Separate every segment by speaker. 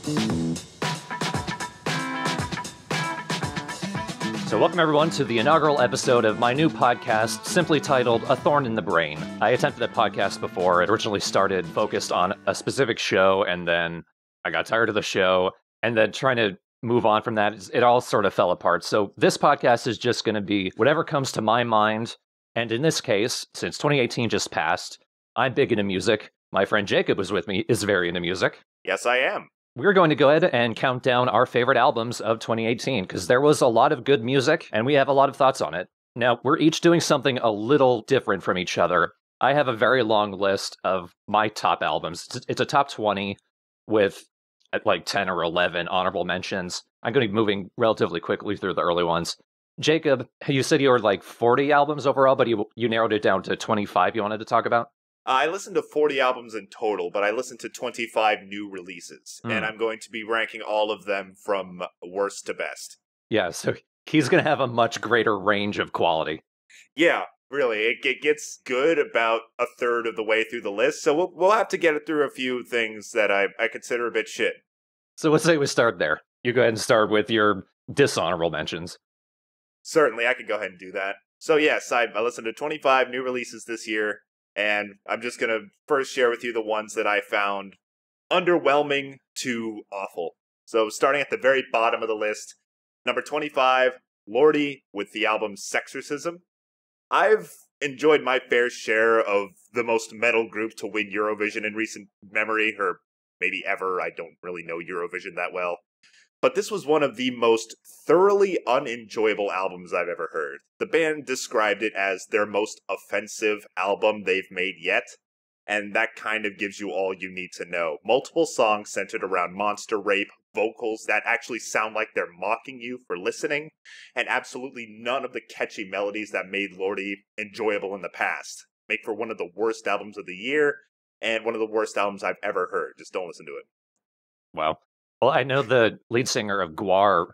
Speaker 1: So welcome everyone to the inaugural episode of my new podcast, simply titled A Thorn in the Brain. I attempted that podcast before. It originally started focused on a specific show, and then I got tired of the show, and then trying to move on from that, it all sort of fell apart. So this podcast is just going to be whatever comes to my mind, and in this case, since 2018 just passed, I'm big into music. My friend Jacob was with me, is very into music.
Speaker 2: Yes, I am.
Speaker 1: We're going to go ahead and count down our favorite albums of 2018, because there was a lot of good music, and we have a lot of thoughts on it. Now, we're each doing something a little different from each other. I have a very long list of my top albums. It's a top 20 with like 10 or 11 honorable mentions. I'm going to be moving relatively quickly through the early ones. Jacob, you said you were like 40 albums overall, but you narrowed it down to 25 you wanted to talk about?
Speaker 2: I listened to 40 albums in total, but I listened to 25 new releases, and I'm going to be ranking all of them from worst to best.
Speaker 1: Yeah, so he's going to have a much greater range of quality.
Speaker 2: Yeah, really. It gets good about a third of the way through the list, so we'll have to get it through a few things that I consider a bit shit.
Speaker 1: So let's say we start there. You go ahead and start with your dishonorable mentions.
Speaker 2: Certainly, I could go ahead and do that. So yes, I listened to 25 new releases this year. And I'm just going to first share with you the ones that I found underwhelming to awful. So starting at the very bottom of the list, number 25, Lordi with the album Sexorcism. I've enjoyed my fair share of the most metal group to win Eurovision in recent memory, or maybe ever. I don't really know Eurovision that well. But this was one of the most thoroughly unenjoyable albums I've ever heard. The band described it as their most offensive album they've made yet, and that kind of gives you all you need to know. Multiple songs centered around monster rape, vocals that actually sound like they're mocking you for listening, and absolutely none of the catchy melodies that made Lordi enjoyable in the past. Make for one of the worst albums of the year, and one of the worst albums I've ever heard. Just don't listen to it.
Speaker 1: Wow. Well, I know the lead singer of Gwar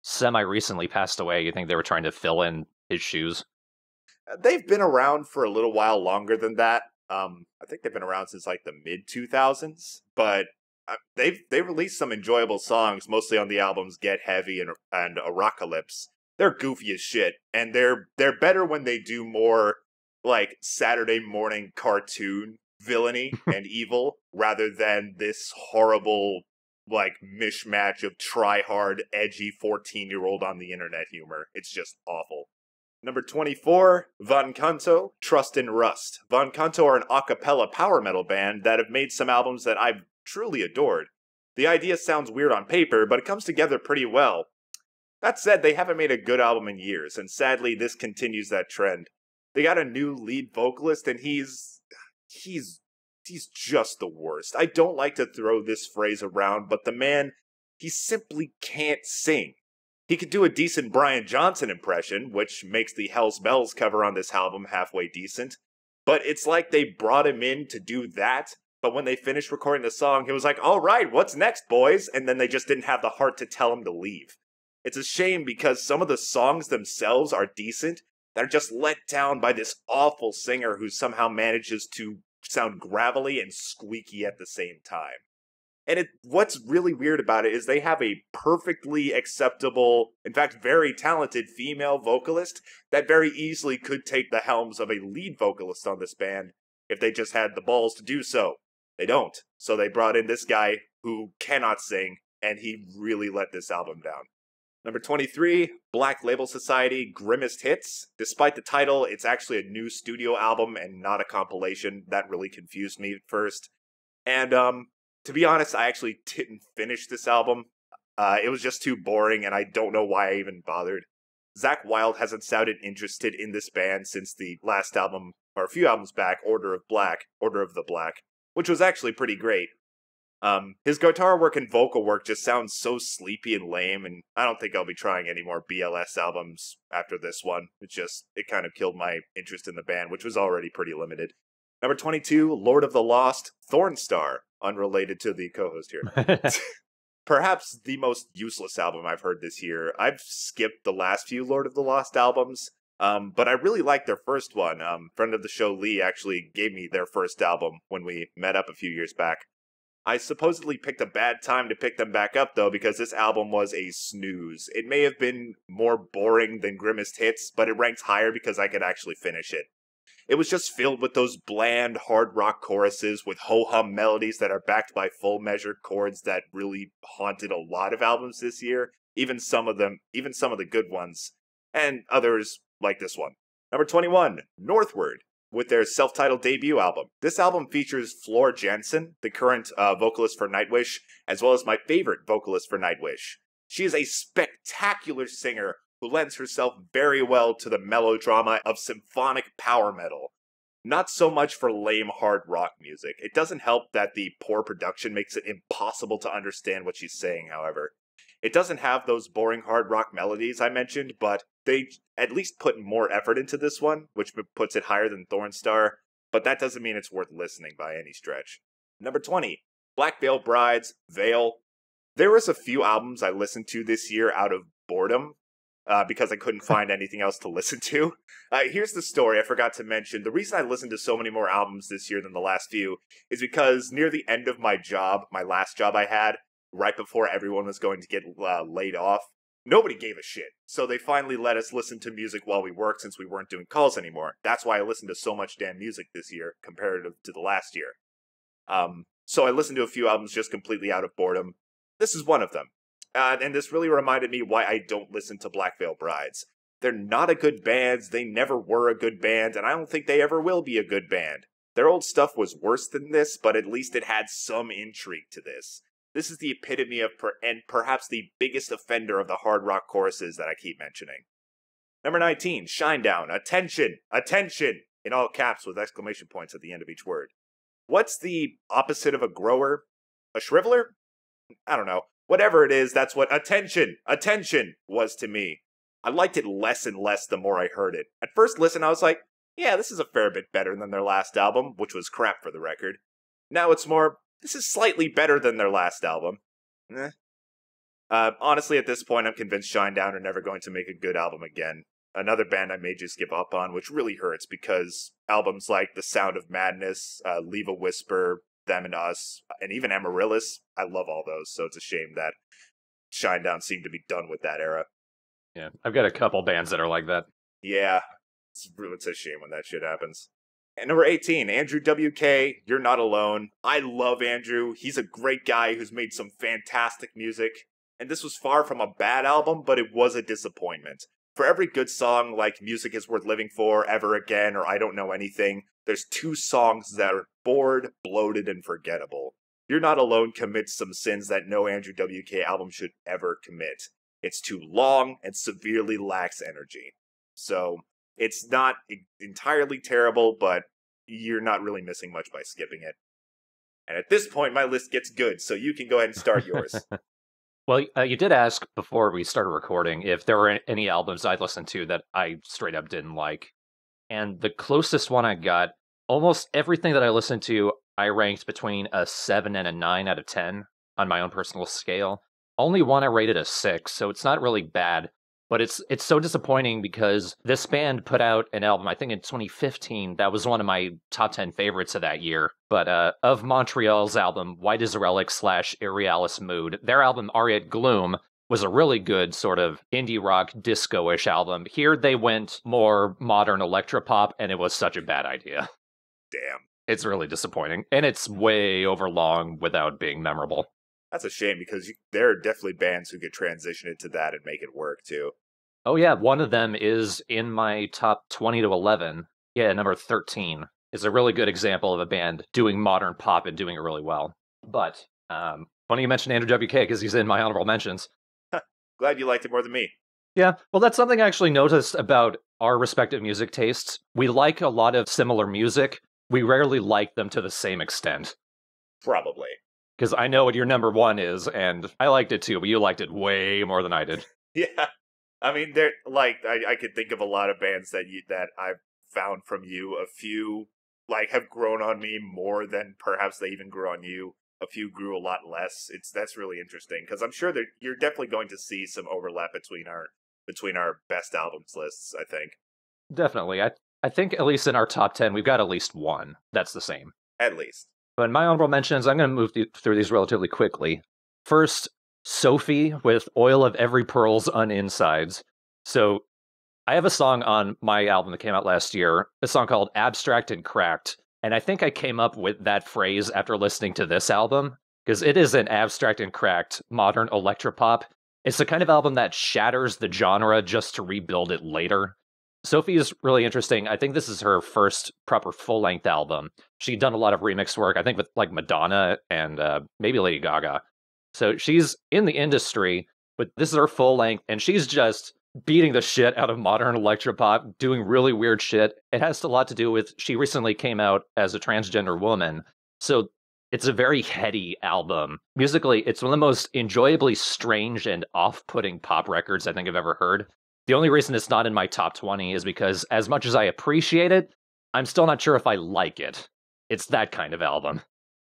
Speaker 1: semi-recently passed away. You think they were trying to fill in his shoes?
Speaker 2: They've been around for a little while longer than that. I think they've been around since like the mid-2000s, but they released some enjoyable songs, mostly on the albums Get Heavy and Apocalypse. They're goofy as shit, and they're better when they do more like Saturday morning cartoon villainy and evil, rather than this horrible like mishmash of try-hard, edgy 14-year-old on the internet humor. It's just awful. Number 24, Van Canto, Trust in Rust. Van Canto are an a cappella power metal band that have made some albums that I've truly adored. The idea sounds weird on paper, but it comes together pretty well. That said, they haven't made a good album in years, and sadly this continues that trend. They got a new lead vocalist, and he's just the worst. I don't like to throw this phrase around, but the man, he simply can't sing. He could do a decent Brian Johnson impression, which makes the Hell's Bells cover on this album halfway decent, but it's like they brought him in to do that, but when they finished recording the song, he was like, all right, what's next, boys? And then they just didn't have the heart to tell him to leave. It's a shame because some of the songs themselves are decent, that are just let down by this awful singer who somehow manages to sound gravelly and squeaky at the same time. And what's really weird about it is they have a perfectly acceptable, in fact, very talented female vocalist that very easily could take the helms of a lead vocalist on this band if they just had the balls to do so. They don't. So they brought in this guy who cannot sing, and he really let this album down. Number 23, Black Label Society, Grimmest Hits. Despite the title, it's actually a new studio album and not a compilation. That really confused me at first. And, to be honest, I actually didn't finish this album. It was just too boring, and I don't know why I even bothered. Zakk Wylde hasn't sounded interested in this band since the last album, or a few albums back, Order of the Black, which was actually pretty great. His guitar work and vocal work just sounds so sleepy and lame, and I don't think I'll be trying any more BLS albums after this one. It kind of killed my interest in the band, which was already pretty limited. Number 22, Lord of the Lost, Thorn Star, unrelated to the co-host here. Perhaps the most useless album I've heard this year. I've skipped the last few Lord of the Lost albums, but I really liked their first one. Friend of the show, Lee, actually gave me their first album when we met up a few years back. I supposedly picked a bad time to pick them back up, though, because this album was a snooze. It may have been more boring than Grimmest Hits, but it ranks higher because I could actually finish it. It was just filled with those bland hard rock choruses with ho-hum melodies that are backed by full measured chords that really haunted a lot of albums this year, even some of the good ones, and others like this one. Number 21, Northward, with their self-titled debut album. This album features Floor Jansen, the current vocalist for Nightwish, as well as my favorite vocalist for Nightwish. She is a spectacular singer who lends herself very well to the melodrama of symphonic power metal. Not so much for lame hard rock music. It doesn't help that the poor production makes it impossible to understand what she's saying, however. It doesn't have those boring hard rock melodies I mentioned, but they at least put more effort into this one, which puts it higher than Thorn Star, but that doesn't mean it's worth listening by any stretch. Number 20, Black Veil Brides, Veil. There was a few albums I listened to this year out of boredom, because I couldn't find anything else to listen to. Here's the story I forgot to mention. The reason I listened to so many more albums this year than the last few is because near the end of my job, my last job I had, right before everyone was going to get laid off, nobody gave a shit. So they finally let us listen to music while we worked since we weren't doing calls anymore. That's why I listened to so much damn music this year comparative to the last year. So I listened to a few albums just completely out of boredom. This is one of them. And this really reminded me why I don't listen to Black Veil Brides. They're not a good band, they never were a good band, and I don't think they ever will be a good band. Their old stuff was worse than this, but at least it had some intrigue to this. This is the epitome of, and perhaps the biggest offender of the hard rock choruses that I keep mentioning. Number 19, Shinedown, Attention, Attention, in all caps with exclamation points at the end of each word. What's the opposite of a grower? A shriveler? I don't know. Whatever it is, that's what Attention, Attention was to me. I liked it less and less the more I heard it. At first listen, I was like, yeah, this is a fair bit better than their last album, which was crap for the record. Now it's more, this is slightly better than their last album. Honestly, at this point, I'm convinced Shinedown are never going to make a good album again. Another band I may just give up on, which really hurts because albums like The Sound of Madness, Leave a Whisper, Them and Us, and even Amaryllis, I love all those, so it's a shame that Shinedown seemed to be done with that era.
Speaker 1: Yeah, I've got a couple bands that are like that.
Speaker 2: Yeah, it's a shame when that shit happens. And number 18, Andrew WK, You're Not Alone. I love Andrew. He's a great guy who's made some fantastic music. And this was far from a bad album, but it was a disappointment. For every good song like Music Is Worth Living For, Ever Again, or I Don't Know Anything, there's two songs that are bored, bloated, and forgettable. You're Not Alone commits some sins that no Andrew WK album should ever commit. It's too long and severely lacks energy. So, it's not entirely terrible, but you're not really missing much by skipping it. And at this point, my list gets good, so you can go ahead and start yours.
Speaker 1: Well, you did ask before we started recording if there were any albums I'd listened to that I straight up didn't like. And the closest one I got, almost everything that I listened to, I ranked between a 7 and a 9 out of 10 on my own personal scale. Only one I rated a 6, so it's not really bad. But it's so disappointing because this band put out an album, I think in 2015, that was one of my top 10 favorites of that year. But of Montreal's album, White as a Relic / Irrealis Mood, their album Ariat Gloom was a really good sort of indie rock disco-ish album. Here they went more modern electropop, and it was such a bad idea.
Speaker 2: Damn.
Speaker 1: It's really disappointing. And it's way overlong without being memorable.
Speaker 2: That's a shame because there are definitely bands who could transition into that and make it work too.
Speaker 1: Oh yeah, one of them is in my top 20 to 11. Yeah, number 13 is a really good example of a band doing modern pop and doing it really well. But funny you mentioned Andrew WK because he's in my honorable mentions.
Speaker 2: Glad you liked it more than me.
Speaker 1: Yeah, well, that's something I actually noticed about our respective music tastes. We like a lot of similar music. We rarely like them to the same extent.
Speaker 2: Probably.
Speaker 1: Because I know what your number one is, and I liked it too, but you liked it way more than I did.
Speaker 2: Yeah. I mean, there I could think of a lot of bands that I've found from you. A few have grown on me more than perhaps they even grew on you. A few grew a lot less. That's really interesting because I'm sure that you're definitely going to see some overlap between our best albums lists, I think.
Speaker 1: Definitely. I think at least in our top 10 we've got at least one that's the same.
Speaker 2: At least.
Speaker 1: But my honorable mentions, I'm going to move through these relatively quickly. First, Sophie with Oil of Every Pearl's Uninsides. So I have a song on my album that came out last year, a song called Abstract and Cracked. And I think I came up with that phrase after listening to this album, because it is an abstract and cracked modern electropop. It's the kind of album that shatters the genre just to rebuild it later. Sophie is really interesting. I think this is her first proper full-length album. She'd done a lot of remix work, I think with like Madonna and maybe Lady Gaga. So she's in the industry, but this is her full-length, and she's just beating the shit out of modern electropop, doing really weird shit. It has a lot to do with she recently came out as a transgender woman. So it's a very heady album. Musically, it's one of the most enjoyably strange and off-putting pop records I think I've ever heard. The only reason it's not in my top 20 is because as much as I appreciate it, I'm still not sure if I like it. It's that kind of album.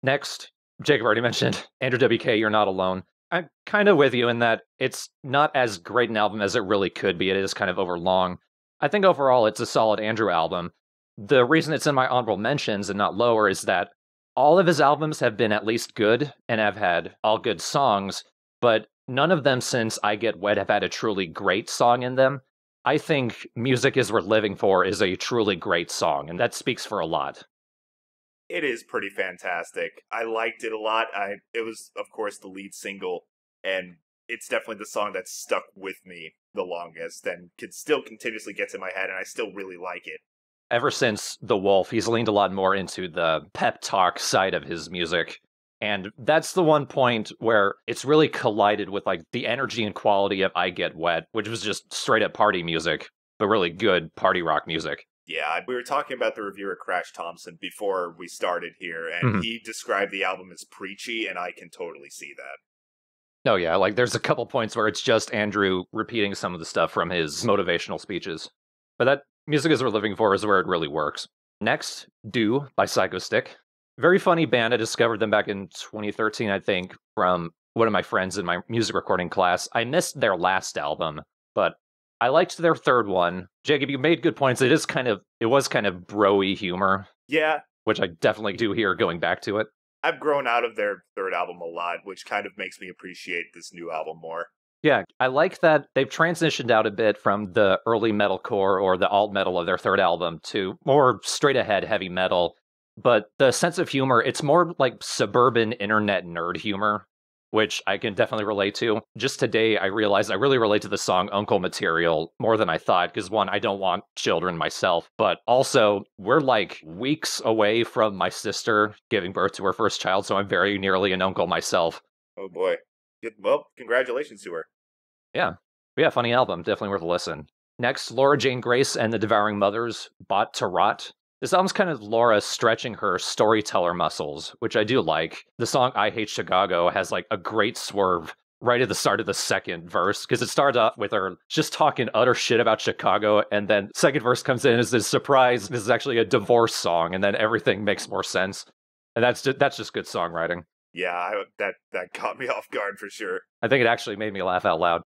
Speaker 1: Next, Jacob already mentioned Andrew WK, You're Not Alone. I'm kind of with you in that it's not as great an album as it really could be. It is kind of overlong. I think overall it's a solid Andrew album. The reason it's in my honorable mentions and not lower is that all of his albums have been at least good and have had all good songs, but none of them since I Get Wet have had a truly great song in them. I think Music Is Worth Living For is a truly great song, and that speaks for a lot.
Speaker 2: It is pretty fantastic. I liked it a lot. It was, of course, the lead single, and it's definitely the song that stuck with me the longest and still continuously gets in my head, and I still really like it.
Speaker 1: Ever since The Wolf, he's leaned a lot more into the pep talk side of his music. And that's the one point where it's really collided with like the energy and quality of I Get Wet, which was just straight up party music, but really good party rock music.
Speaker 2: Yeah, we were talking about the reviewer Crash Thompson before we started here, and he described the album as preachy, and I can totally see that.
Speaker 1: Oh yeah, like there's a couple points where it's just Andrew repeating some of the stuff from his motivational speeches. But that Music Is Worth Living For is where it really works. Next, Do by Psycho Stick. Very funny band. I discovered them back in 2013, I think, from one of my friends in my music recording class. I missed their last album, but I liked their third one. Jacob, you made good points. It was kind of bro-y humor.
Speaker 2: Yeah.
Speaker 1: Which I definitely do here going back to it.
Speaker 2: I've grown out of their third album a lot, which kind of makes me appreciate this new album more.
Speaker 1: Yeah, I like that they've transitioned out a bit from the early metalcore or the alt metal of their third album to more straight ahead heavy metal. But the sense of humor, it's more like suburban internet nerd humor, which I can definitely relate to. Just today, I realized I really relate to the song Uncle Material more than I thought, because one, I don't want children myself, but also we're like weeks away from my sister giving birth to her first child, so I'm very nearly an uncle myself.
Speaker 2: Oh boy. Well, congratulations to her.
Speaker 1: Yeah. But yeah, funny album. Definitely worth a listen. Next, Laura Jane Grace and the Devouring Mothers, Bought to Rot. This album's kind of Laura stretching her storyteller muscles, which I do like. The song I Hate Chicago has like a great swerve right at the start of the second verse, because it started off with her just talking utter shit about Chicago, and then second verse comes in as this surprise, this is actually a divorce song, and then everything makes more sense. And that's just good songwriting.
Speaker 2: Yeah, that caught me off guard for sure.
Speaker 1: I think it actually made me laugh out loud.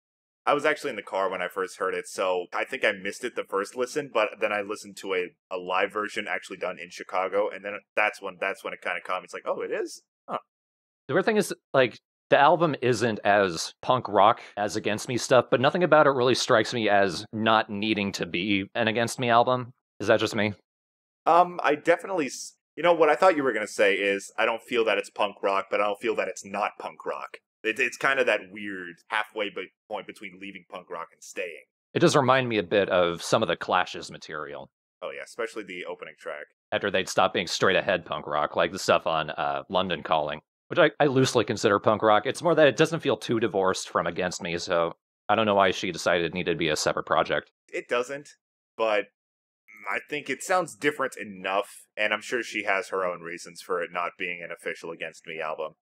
Speaker 2: I was actually in the car when I first heard it, so I think I missed it the first listen, but then I listened to a live version actually done in Chicago, and then that's when it kind of caught me. It's like, oh, it is? Huh.
Speaker 1: The weird thing is, like, the album isn't as punk rock as Against Me stuff, but nothing about it really strikes me as not needing to be an Against Me album. Is that just me?
Speaker 2: I definitely... You know, what I thought you were going to say is, I don't feel that it's punk rock, but I don't feel that it's not punk rock. It's kind of that weird halfway point between leaving punk rock and staying.
Speaker 1: It does remind me a bit of some of the Clash's material.
Speaker 2: Oh yeah, especially the opening track.
Speaker 1: After they'd stopped being straight ahead punk rock, like the stuff on London Calling, which I loosely consider punk rock. It's more that it doesn't feel too divorced from Against Me, so I don't know why she decided it needed to be a separate project.
Speaker 2: It doesn't, but I think it sounds different enough, and I'm sure she has her own reasons for it not being an official Against Me album.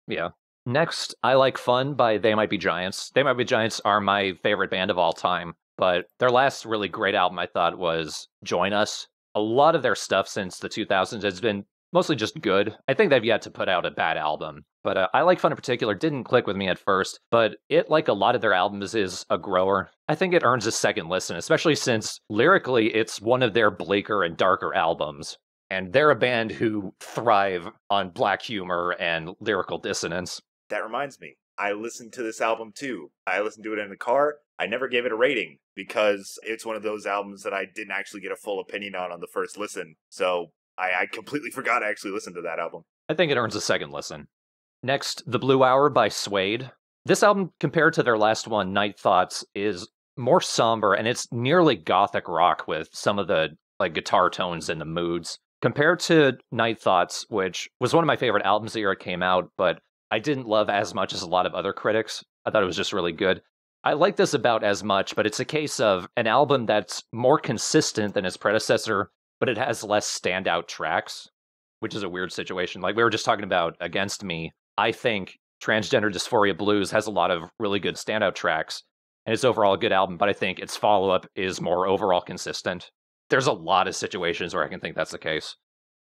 Speaker 1: Yeah. Next, I Like Fun by They Might Be Giants. They Might Be Giants are my favorite band of all time, but their last really great album, I thought, was Join Us. A lot of their stuff since the 2000s has been mostly just good. I think they've yet to put out a bad album, but I Like Fun in particular didn't click with me at first, but it, like a lot of their albums, is a grower. I think it earns a second listen, especially since lyrically it's one of their bleaker and darker albums. And they're a band who thrive on black humor and lyrical dissonance.
Speaker 2: That reminds me, I listened to this album too. I listened to it in the car. I never gave it a rating because it's one of those albums that I didn't actually get a full opinion on the first listen. So I completely forgot I actually listened to that album.
Speaker 1: I think it earns a second listen. Next, The Blue Hour by Suede. This album, compared to their last one, Night Thoughts, is more somber, and it's nearly gothic rock with some of the guitar tones and the moods. Compared to Night Thoughts, which was one of my favorite albums the year it came out, but I didn't love as much as a lot of other critics. I thought it was just really good. I like this about as much, but it's a case of an album that's more consistent than its predecessor, but it has less standout tracks, which is a weird situation. Like we were just talking about Against Me, I think Transgender Dysphoria Blues has a lot of really good standout tracks, and it's overall a good album, but I think its follow-up is more overall consistent. There's a lot of situations where I can think that's the case.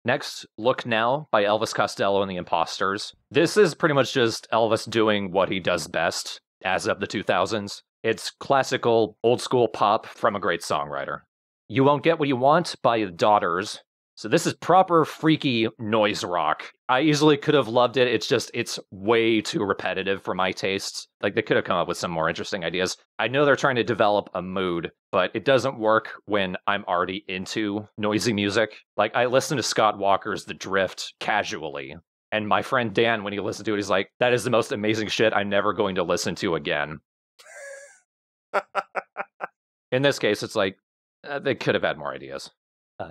Speaker 1: Next, Look Now by Elvis Costello and the Imposters. This is pretty much just Elvis doing what he does best as of the 2000s. It's classical, old-school pop from a great songwriter. You Won't Get What You Want by The Daughters. So this is proper freaky noise rock. I easily could have loved it. It's way too repetitive for my tastes. Like, they could have come up with some more interesting ideas. I know they're trying to develop a mood, but it doesn't work when I'm already into noisy music. Like, I listen to Scott Walker's The Drift casually, and my friend Dan, when he listened to it, he's like, that is the most amazing shit I'm never going to listen to again. In this case, it's like, they could have had more ideas.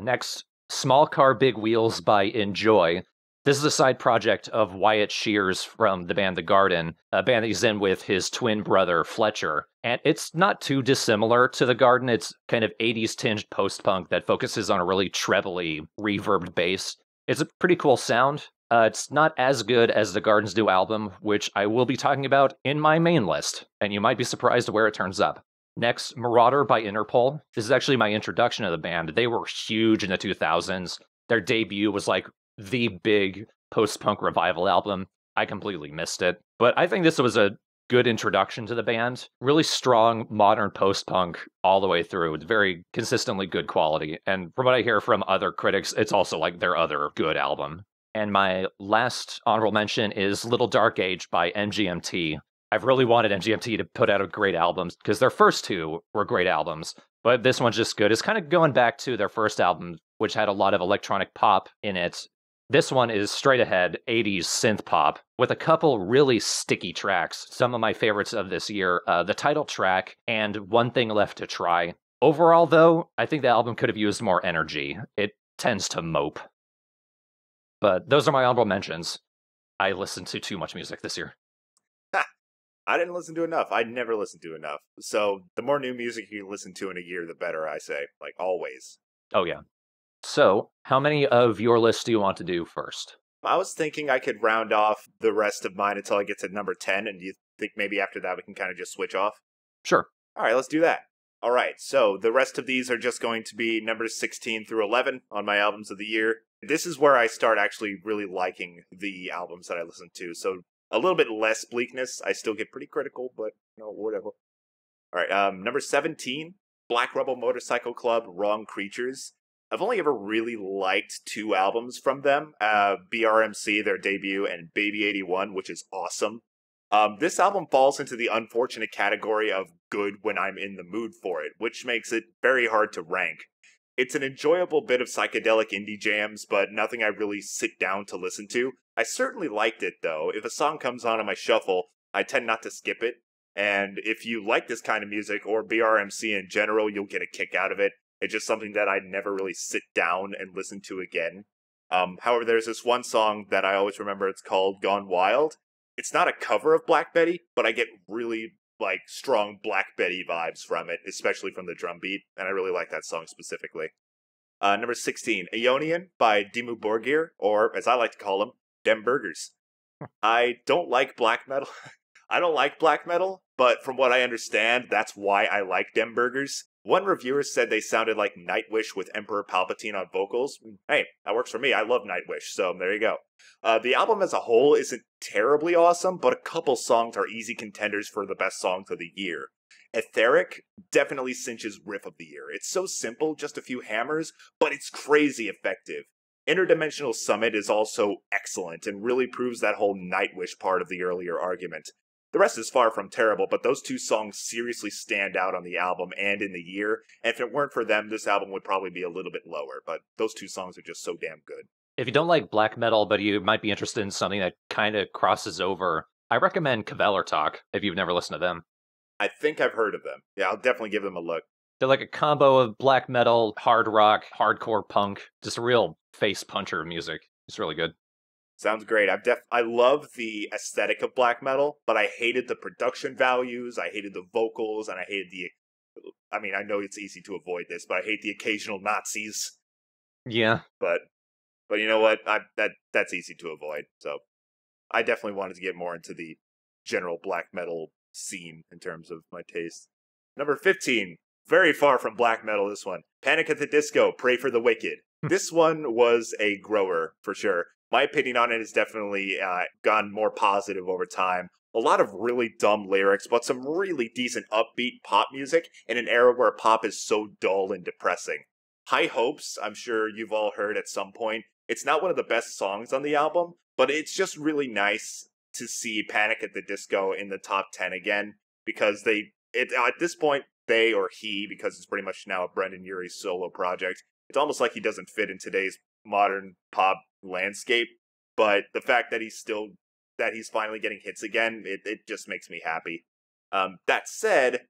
Speaker 1: Next, Small Car, Big Wheels by Enjoy. This is a side project of Wyatt Shears from the band The Garden, a band that he's in with his twin brother Fletcher. And it's not too dissimilar to The Garden. It's kind of 80s tinged post-punk that focuses on a really trebly, reverbed bass. It's a pretty cool sound. It's not as good as The Garden's new album, which I will be talking about in my main list, and you might be surprised where it turns up. Next, Marauder by Interpol. This is actually my introduction to the band. They were huge in the 2000s. Their debut was like the big post-punk revival album. I completely missed it. But I think this was a good introduction to the band. Really strong, modern post-punk all the way through. It's very consistently good quality. And from what I hear from other critics, it's also like their other good album. And my last honorable mention is Little Dark Age by MGMT. I've really wanted MGMT to put out a great albums because their first two were great albums, but this one's just good. It's kind of going back to their first album, which had a lot of electronic pop in it. This one is straight ahead 80s synth pop with a couple really sticky tracks. Some of my favorites of this year, the title track and One Thing Left to Try. Overall, though, I think the album could have used more energy. It tends to mope. But those are my honorable mentions. I listened to too much music this year.
Speaker 2: I didn't listen to enough. I never listened to enough. So the more new music you listen to in a year, the better, I say. Like, always.
Speaker 1: Oh, yeah. So, how many of your lists do you want to do first?
Speaker 2: I was thinking I could round off the rest of mine until I get to number 10, and do you think maybe after that we can kind of just switch off?
Speaker 1: Sure.
Speaker 2: All right, let's do that. All right, so the rest of these are just going to be numbers 16 through 11 on my albums of the year. This is where I start actually really liking the albums that I listen to, so a little bit less bleakness. I still get pretty critical, but, whatever. All right, number 17, Black Rebel Motorcycle Club, Wrong Creatures. I've only ever really liked two albums from them, BRMC, their debut, and Baby 81, which is awesome. This album falls into the unfortunate category of good when I'm in the mood for it, which makes it very hard to rank. It's an enjoyable bit of psychedelic indie jams, but nothing I really sit down to listen to. I certainly liked it, though. If a song comes on in my shuffle, I tend not to skip it. And if you like this kind of music, or BRMC in general, you'll get a kick out of it. It's just something that I never really sit down and listen to again. However, there's this one song that I always remember. It's called Gone Wild. It's not a cover of Black Betty, but I get really strong Black Betty vibes from it, especially from the drum beat, and I really like that song specifically. Number 16, Aeonian by Dimmu Borgir, or as I like to call them, Dem Burgers. I don't like black metal. I don't like black metal, but from what I understand, that's why I like Dem Burgers. One reviewer said they sounded like Nightwish with Emperor Palpatine on vocals. Hey, that works for me. I love Nightwish, so there you go. The album as a whole isn't terribly awesome, but a couple songs are easy contenders for the best songs of the year. Etheric definitely cinches riff of the year. It's so simple, just a few hammers, but it's crazy effective. Interdimensional Summit is also excellent and really proves that whole Nightwish part of the earlier argument. The rest is far from terrible, but those two songs seriously stand out on the album and in the year, and if it weren't for them, this album would probably be a little bit lower, but those two songs are just so damn good.
Speaker 1: If you don't like black metal, but you might be interested in something that kind of crosses over, I recommend Caveller Talk if you've never listened to them.
Speaker 2: I think I've heard of them. Yeah, I'll definitely give them a look.
Speaker 1: They're like a combo of black metal, hard rock, hardcore punk, just a real face puncher of music. It's really good.
Speaker 2: Sounds great. I love the aesthetic of black metal, but I hated the production values, I hated the vocals, and I hated I mean, I know it's easy to avoid this, but I hate the occasional Nazis.
Speaker 1: Yeah.
Speaker 2: But you know what? That's easy to avoid. So I definitely wanted to get more into the general black metal scene in terms of my taste. Number 15, very far from black metal, this one. Panic at the Disco, Pray for the Wicked. This one was a grower, for sure. My opinion on it has definitely gone more positive over time. A lot of really dumb lyrics, but some really decent upbeat pop music in an era where pop is so dull and depressing. High Hopes, I'm sure you've all heard at some point. It's not one of the best songs on the album, but it's just really nice to see Panic at the Disco in the top 10 again, because at this point, they or he, because it's pretty much now a Brendan Urie solo project, it's almost like he doesn't fit in today's modern pop landscape, but the fact that he's finally getting hits again, it just makes me happy. That said,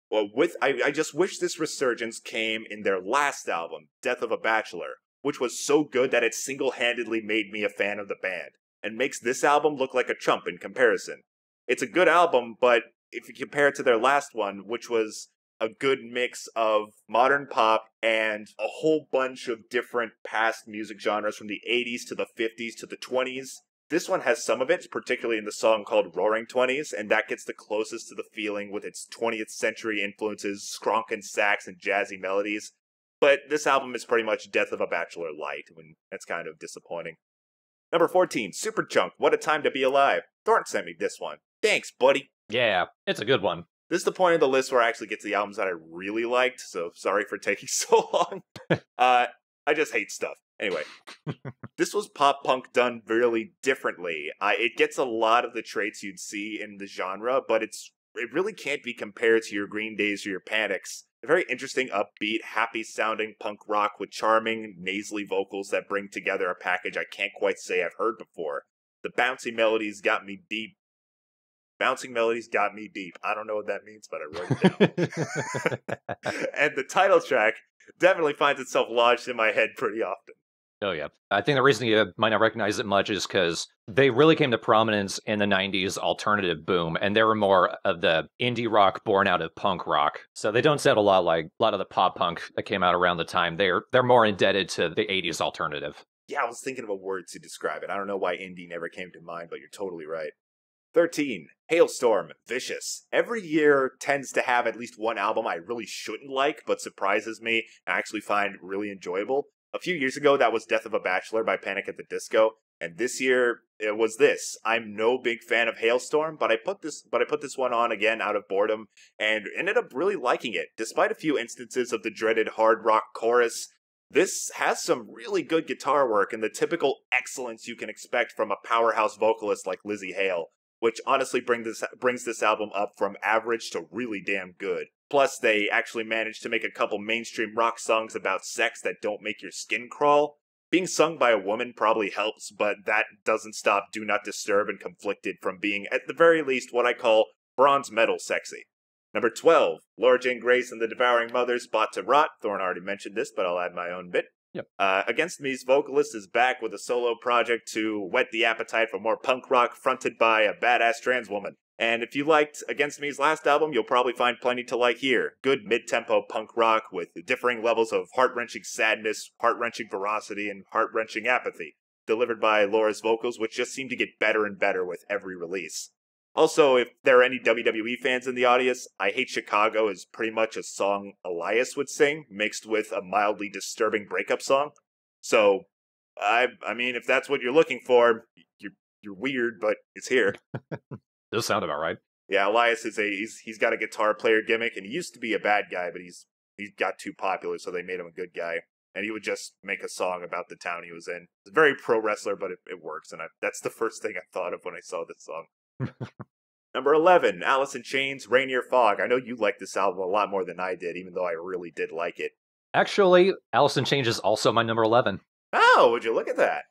Speaker 2: well, I just wish this resurgence came in their last album, Death of a Bachelor, which was so good that it single-handedly made me a fan of the band, and makes this album look like a chump in comparison. It's a good album, but if you compare it to their last one, which was a good mix of modern pop and a whole bunch of different past music genres from the 80s to the 50s to the 20s. This one has some of it, particularly in the song called Roaring Twenties, and that gets the closest to the feeling with its 20th century influences, skronkin sax, and jazzy melodies. But this album is pretty much Death of a Bachelor light, and that's kind of disappointing. Number 14, Superchunk, What a Time to Be Alive. Thorn sent me this one. Thanks, buddy.
Speaker 1: Yeah, it's a good one.
Speaker 2: This is the point of the list where I actually get to the albums that I really liked, so sorry for taking so long. I just hate stuff. Anyway, this was pop punk done really differently. It gets a lot of the traits you'd see in the genre, but it really can't be compared to your Green Days or your Panics. A very interesting, upbeat, happy-sounding punk rock with charming, nasally vocals that bring together a package I can't quite say I've heard before. The bouncy melodies got me deep. Bouncing melodies got me deep. I don't know what that means, but I wrote it down. And the title track definitely finds itself lodged in my head pretty often.
Speaker 1: Oh, yeah. I think the reason you might not recognize it much is because they really came to prominence in the 90s alternative boom, and they were more of the indie rock born out of punk rock. So they don't sound a lot like a lot of the pop punk that came out around the time. They're more indebted to the 80s alternative.
Speaker 2: Yeah, I was thinking of a word to describe it. I don't know why indie never came to mind, but you're totally right. 13, Hailstorm, Vicious. Every year tends to have at least one album I really shouldn't like, but surprises me and I actually find really enjoyable. A few years ago, that was Death of a Bachelor by Panic at the Disco, and this year it was this. I'm no big fan of Hailstorm, but I put this one on again out of boredom and ended up really liking it. Despite a few instances of the dreaded hard rock chorus, this has some really good guitar work and the typical excellence you can expect from a powerhouse vocalist like Lizzie Hale, which honestly brings this album up from average to really damn good. Plus, they actually managed to make a couple mainstream rock songs about sex that don't make your skin crawl. Being sung by a woman probably helps, but that doesn't stop Do Not Disturb and Conflicted from being, at the very least, what I call bronze metal sexy. Number 12, Laura Jane Grace and the Devouring Mothers, Spot to Rot. Thorn already mentioned this, but I'll add my own bit.
Speaker 1: Yep.
Speaker 2: Against Me's vocalist is back with a solo project to whet the appetite for more punk rock fronted by a badass trans woman. And if you liked Against Me's last album, you'll probably find plenty to like here. Good mid-tempo punk rock with differing levels of heart-wrenching sadness, heart-wrenching ferocity, and heart-wrenching apathy, delivered by Laura's vocals, which just seem to get better and better with every release. Also, if there are any WWE fans in the audience, I Hate Chicago is pretty much a song Elias would sing, mixed with a mildly disturbing breakup song. So, I mean, if that's what you're looking for, you're weird, but it's here.
Speaker 1: Does sound about right.
Speaker 2: Yeah, Elias he's got a guitar player gimmick, and he used to be a bad guy, but he's got too popular, so they made him a good guy. and he would just make a song about the town he was in. It's a very pro wrestler, but it works, and that's the first thing I thought of when I saw this song. Number 11, Alice in Chains, Rainier Fog. I know you liked this album a lot more than I did, even though I really did like it.
Speaker 1: Actually, Alice in Chains is also my number 11.
Speaker 2: Oh, would you look at that?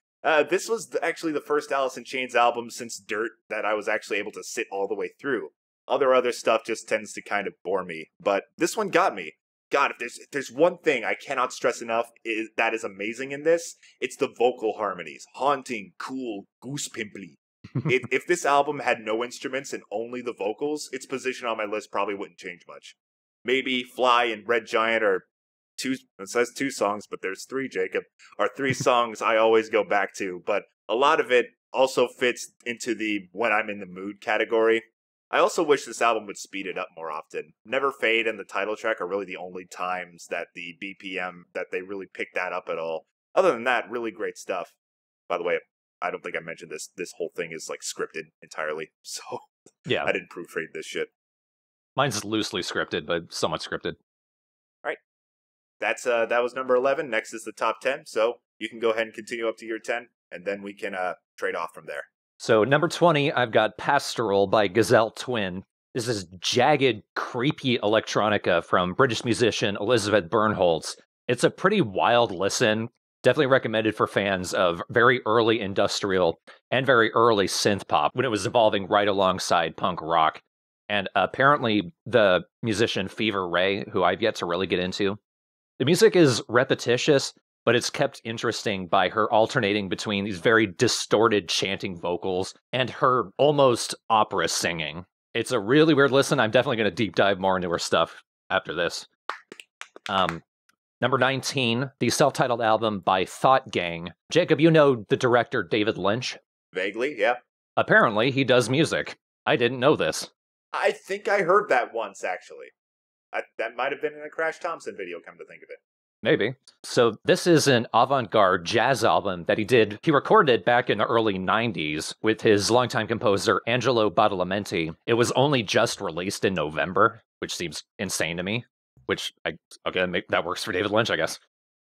Speaker 2: This was actually the first Alice in Chains album since Dirt that I was actually able to sit all the way through. Other stuff just tends to kind of bore me, but this one got me. God, if there's one thing I cannot stress enough that is amazing in this, it's the vocal harmonies. Haunting, cool, goose pimply. If this album had no instruments and only the vocals, its position on my list probably wouldn't change much. Maybe Fly and Red Giant are it says 2 songs, but there's 3, Jacob, are 3 songs I always go back to, but a lot of it also fits into the when I'm in the mood category. I also wish this album would speed it up more often. Never Fade and the title track are really the only times that the BPM, that they really pick that up at all. Other than that, really great stuff. By the way, I don't think I mentioned this. This whole thing is like scripted entirely, so
Speaker 1: yeah,
Speaker 2: I didn't proofread this shit.
Speaker 1: Mine's loosely scripted, but somewhat scripted.
Speaker 2: All right. That was number 11. Next is the top 10, so you can go ahead and continue up to your 10, and then we can trade off from there.
Speaker 1: So number 20, I've got Pastoral by Gazelle Twin. This is jagged, creepy electronica from British musician Elizabeth Bernholtz. It's a pretty wild listen. Definitely recommended for fans of very early industrial and very early synth pop when it was evolving right alongside punk rock. And apparently the musician Fever Ray, who I've yet to really get into. The music is repetitious, but it's kept interesting by her alternating between these very distorted chanting vocals and her almost opera singing. It's a really weird listen. I'm definitely going to deep dive more into her stuff after this. Number 19, the self-titled album by Thought Gang. Jacob, you know the director David Lynch?
Speaker 2: Vaguely, yeah.
Speaker 1: Apparently, he does music. I didn't know this.
Speaker 2: I think I heard that once, actually. That might have been in a Crash Thompson video, come to think of it.
Speaker 1: Maybe. So this is an avant-garde jazz album that he recorded back in the early 90s with his longtime composer Angelo Badalamenti. It was only just released in November, which seems insane to me, that works for David Lynch, I guess.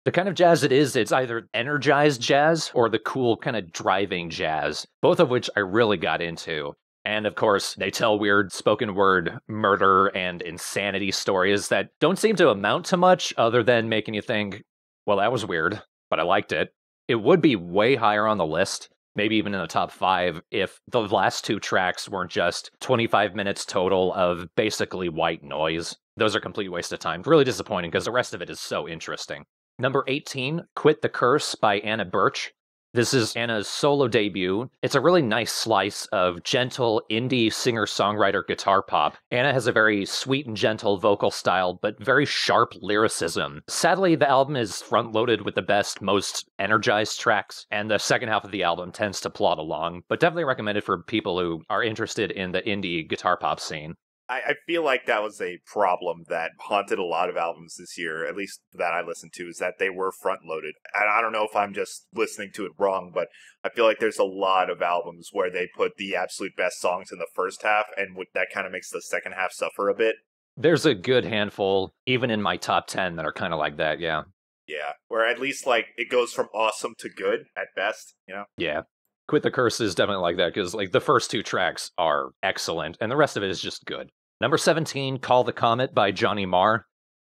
Speaker 1: The kind of jazz it is, it's either energized jazz or the cool kind of driving jazz, both of which I really got into. And of course, they tell weird spoken word murder and insanity stories that don't seem to amount to much other than making you think, well, that was weird, but I liked it. It would be way higher on the list, maybe even in the top 5, if the last 2 tracks weren't just 25 minutes total of basically white noise. Those are a complete waste of time. Really disappointing because the rest of it is so interesting. Number 18, Quit the Curse by Anna Birch. This is Anna's solo debut. It's a really nice slice of gentle indie singer-songwriter guitar pop. Anna has a very sweet and gentle vocal style, but very sharp lyricism. Sadly, the album is front-loaded with the best, most energized tracks, and the second half of the album tends to plod along, but definitely recommended for people who are interested in the indie guitar pop scene.
Speaker 2: I feel like that was a problem that haunted a lot of albums this year, at least that I listened to, is that they were front-loaded. And I don't know if I'm just listening to it wrong, but I feel like there's a lot of albums where they put the absolute best songs in the first half, and that kind of makes the second half suffer a bit.
Speaker 1: There's a good handful, even in my top 10, that are kind of like that, yeah.
Speaker 2: Yeah, where at least, like, it goes from awesome to good, at best, you know?
Speaker 1: Yeah. Quit the Curse is definitely like that, because, like, the first 2 tracks are excellent, and the rest of it is just good. Number 17, Call the Comet by Johnny Marr.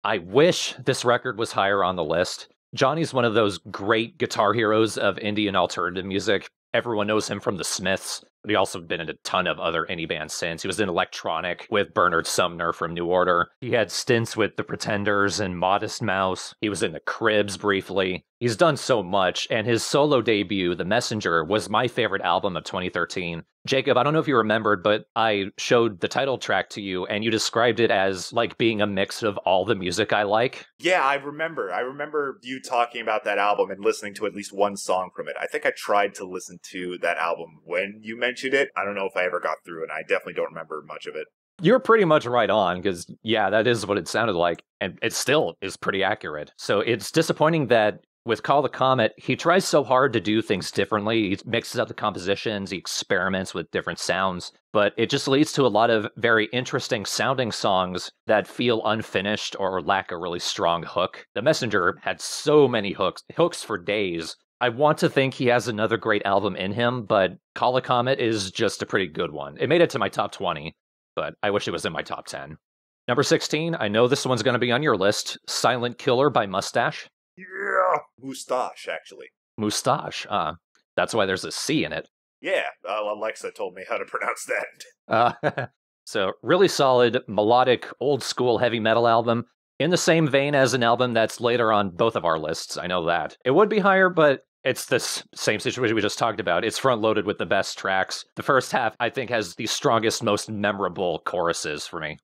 Speaker 1: I wish this record was higher on the list. Johnny's one of those great guitar heroes of indie and alternative music. Everyone knows him from The Smiths, but he also been in a ton of other indie bands since. He was in Electronic with Bernard Sumner from New Order. He had stints with The Pretenders and Modest Mouse. He was in The Cribs briefly. He's done so much, and his solo debut, The Messenger, was my favorite album of 2013. Jacob, I don't know if you remembered, but I showed the title track to you, and you described it as, like, being a mix of all the music I like.
Speaker 2: Yeah, I remember. I remember you talking about that album and listening to at least one song from it. I think I tried to listen to that album when you mentioned it. I don't know if I ever got through, and I definitely don't remember much of it.
Speaker 1: You're pretty much right on, because, yeah, that is what it sounded like, and it still is pretty accurate. So it's disappointing that With Call the Comet, he tries so hard to do things differently. He mixes up the compositions, he experiments with different sounds, but it just leads to a lot of very interesting sounding songs that feel unfinished or lack a really strong hook. The Messenger had so many hooks for days. I want to think he has another great album in him, but Call the Comet is just a pretty good one. It made it to my top 20, but I wish it was in my top 10. Number 16, I know this one's going to be on your list, Silent Killer by Mustache.
Speaker 2: Yeah, Moustache, actually.
Speaker 1: Moustache, that's why there's a C in it.
Speaker 2: Yeah, Alexa told me how to pronounce that.
Speaker 1: So, really solid, melodic, old-school heavy metal album, in the same vein as an album that's later on both of our lists, I know that. It would be higher, but it's this same situation we just talked about. It's front-loaded with the best tracks. The first half, I think, has the strongest, most memorable choruses for me.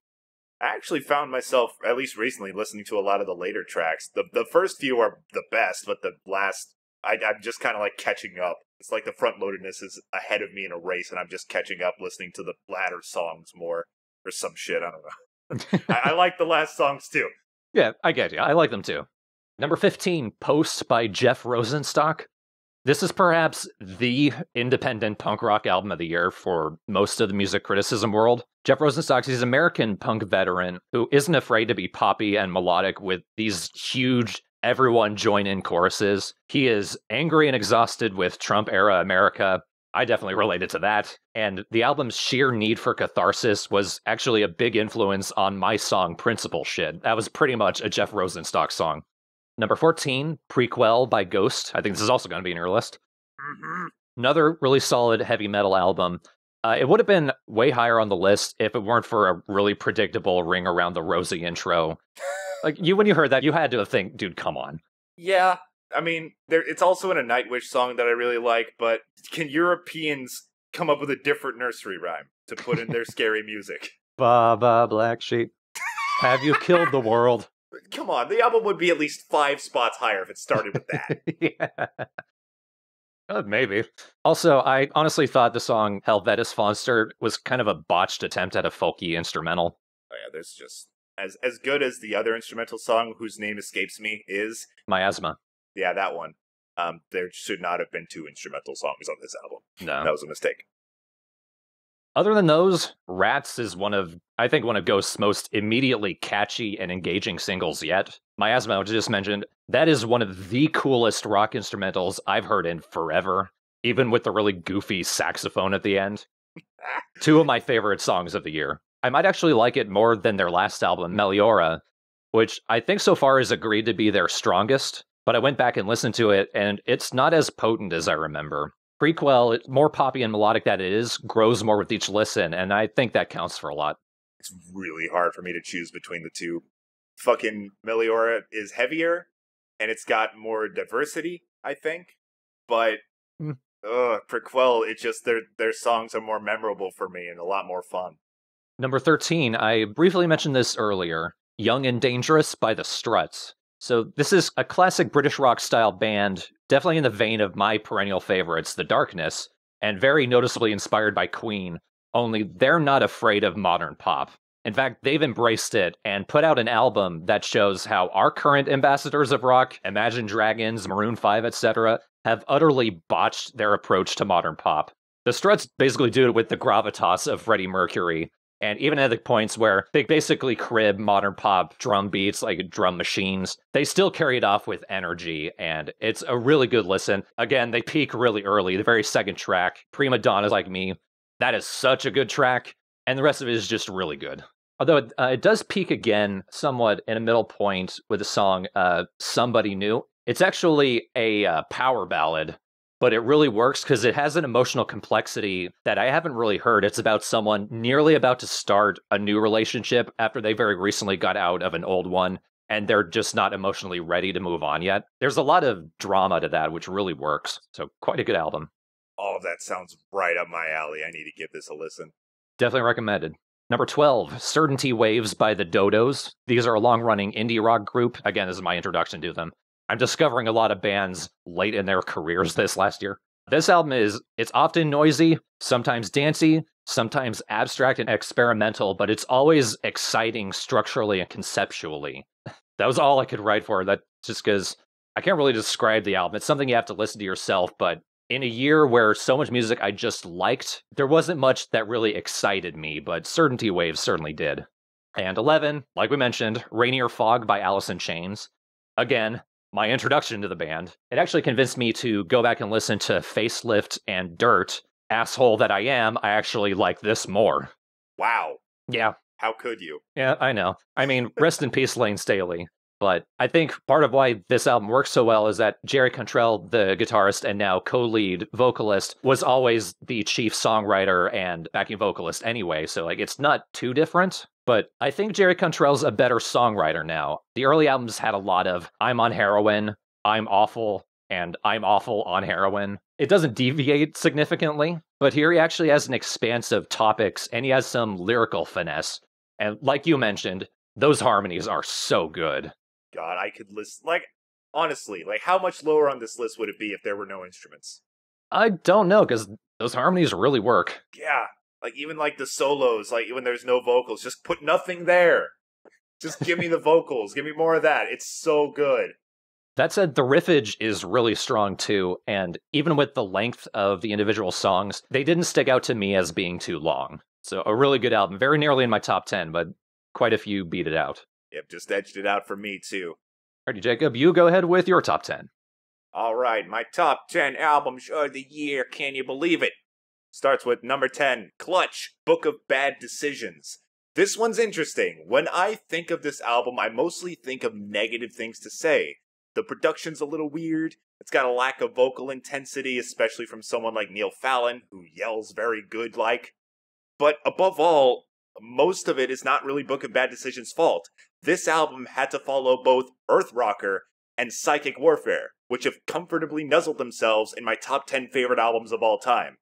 Speaker 2: I actually found myself, at least recently, listening to a lot of the later tracks. The first few are the best, but the last, I'm just kind of like catching up. It's like the front-loadedness is ahead of me in a race, and I'm just catching up listening to the latter songs more, or some shit, I don't know. I like the last songs, too.
Speaker 1: Yeah, I get you. I like them, too. Number 15, Post by Jeff Rosenstock. This is perhaps the independent punk rock album of the year for most of the music criticism world. Jeff Rosenstock is an American punk veteran who isn't afraid to be poppy and melodic with these huge everyone join in choruses. He is angry and exhausted with Trump-era America. I definitely related to that. And the album's sheer need for catharsis was actually a big influence on my song Principle Shit. That was pretty much a Jeff Rosenstock song. Number 14, Prequel by Ghost. I think this is also going to be in your list.
Speaker 2: Mm-hmm.
Speaker 1: Another really solid heavy metal album. It would have been way higher on the list if it weren't for a really predictable Ring Around the Rosie intro. Like, when you heard that, you had to think, dude, come on.
Speaker 2: Yeah, I mean, it's also in a Nightwish song that I really like, but can Europeans come up with a different nursery rhyme to put in their scary music?
Speaker 1: Baba Black Sheep, have you killed the world?
Speaker 2: Come on, the album would be at least 5 spots higher if it started with that.
Speaker 1: Yeah. Maybe. Also, I honestly thought the song Helvetis Fonster was kind of a botched attempt at a folky instrumental.
Speaker 2: Oh yeah, there's just... As good as the other instrumental song, whose name escapes me, is...
Speaker 1: Miasma.
Speaker 2: Yeah, that one. There should not have been 2 instrumental songs on this album.
Speaker 1: No.
Speaker 2: That was a mistake.
Speaker 1: Other than those, Rats is one of Ghost's most immediately catchy and engaging singles yet. Miasma, which I just mentioned, that is one of the coolest rock instrumentals I've heard in forever, even with the really goofy saxophone at the end. 2 of my favorite songs of the year. I might actually like it more than their last album, Meliora, which I think so far is agreed to be their strongest, but I went back and listened to it, and it's not as potent as I remember. Prequel, it's more poppy and melodic that it is, grows more with each listen, and I think that counts for a lot.
Speaker 2: It's really hard for me to choose between the 2. Fucking Meliora is heavier, and it's got more diversity, I think. But, Prequel, it just, their songs are more memorable for me and a lot more fun.
Speaker 1: Number 13, I briefly mentioned this earlier, Young and Dangerous by The Struts. So this is a classic British rock style band, definitely in the vein of my perennial favorites, The Darkness, and very noticeably inspired by Queen, only they're not afraid of modern pop. In fact, they've embraced it and put out an album that shows how our current ambassadors of rock, Imagine Dragons, Maroon 5, etc., have utterly botched their approach to modern pop. The Struts basically do it with the gravitas of Freddie Mercury, and even at the points where they basically crib modern pop drum beats like drum machines, they still carry it off with energy, and it's a really good listen. Again, they peak really early, the very second track, Prima Donnas Like Me. That is such a good track, and the rest of it is just really good. Although it does peak again somewhat in a middle point with the song Somebody New. It's actually a power ballad, but it really works because it has an emotional complexity that I haven't really heard. It's about someone nearly about to start a new relationship after they very recently got out of an old one, and they're just not emotionally ready to move on yet. There's a lot of drama to that, which really works. So quite a good album.
Speaker 2: All of that sounds right up my alley. I need to give this a listen.
Speaker 1: Definitely recommended. Number 12, Certainty Waves by the Dodos. These are a long-running indie rock group. Again, this is my introduction to them. I'm discovering a lot of bands late in their careers this last year. This album it's often noisy, sometimes dancey, sometimes abstract and experimental, but it's always exciting structurally and conceptually. That was all I could write for that, just because I can't really describe the album. It's something you have to listen to yourself, but in a year where so much music I just liked, there wasn't much that really excited me, but Certainty Waves certainly did. And 11, like we mentioned, Rainier Fog by Alice in Chains. Again, my introduction to the band. It actually convinced me to go back and listen to Facelift and Dirt. Asshole that I am, I actually like this more.
Speaker 2: Wow.
Speaker 1: Yeah.
Speaker 2: How could you?
Speaker 1: Yeah, I know. I mean, rest in peace, Lane Staley. But I think part of why this album works so well is that Jerry Cantrell, the guitarist and now co-lead vocalist, was always the chief songwriter and backing vocalist anyway, so like it's not too different. But I think Jerry Cantrell's a better songwriter now. The early albums had a lot of I'm on heroin, I'm awful, and I'm awful on heroin. It doesn't deviate significantly, but here he actually has an expanse of topics and he has some lyrical finesse. And like you mentioned, those harmonies are so good.
Speaker 2: God, I could list, like, honestly, like, how much lower on this list would it be if there were no instruments?
Speaker 1: I don't know, because those harmonies really work.
Speaker 2: Yeah, like, even, like, the solos, like, when there's no vocals, just put nothing there. Just give me the vocals, give me more of that. It's so good.
Speaker 1: That said, the riffage is really strong too, and even with the length of the individual songs, they didn't stick out to me as being too long. So a really good album, very nearly in my top 10, but quite a few beat it out.
Speaker 2: Yep, just edged it out for me, too.
Speaker 1: Alrighty, Jacob, you go ahead with your top 10.
Speaker 2: Alright, my top 10 albums of the year, can you believe it? Starts with number 10, Clutch, Book of Bad Decisions. This one's interesting. When I think of this album, I mostly think of negative things to say. The production's a little weird, it's got a lack of vocal intensity, especially from someone like Neil Fallon, who yells very good-like. But above all, most of it is not really Book of Bad Decisions' fault. This album had to follow both Earth Rocker and Psychic Warfare, which have comfortably nuzzled themselves in my top 10 favorite albums of all time.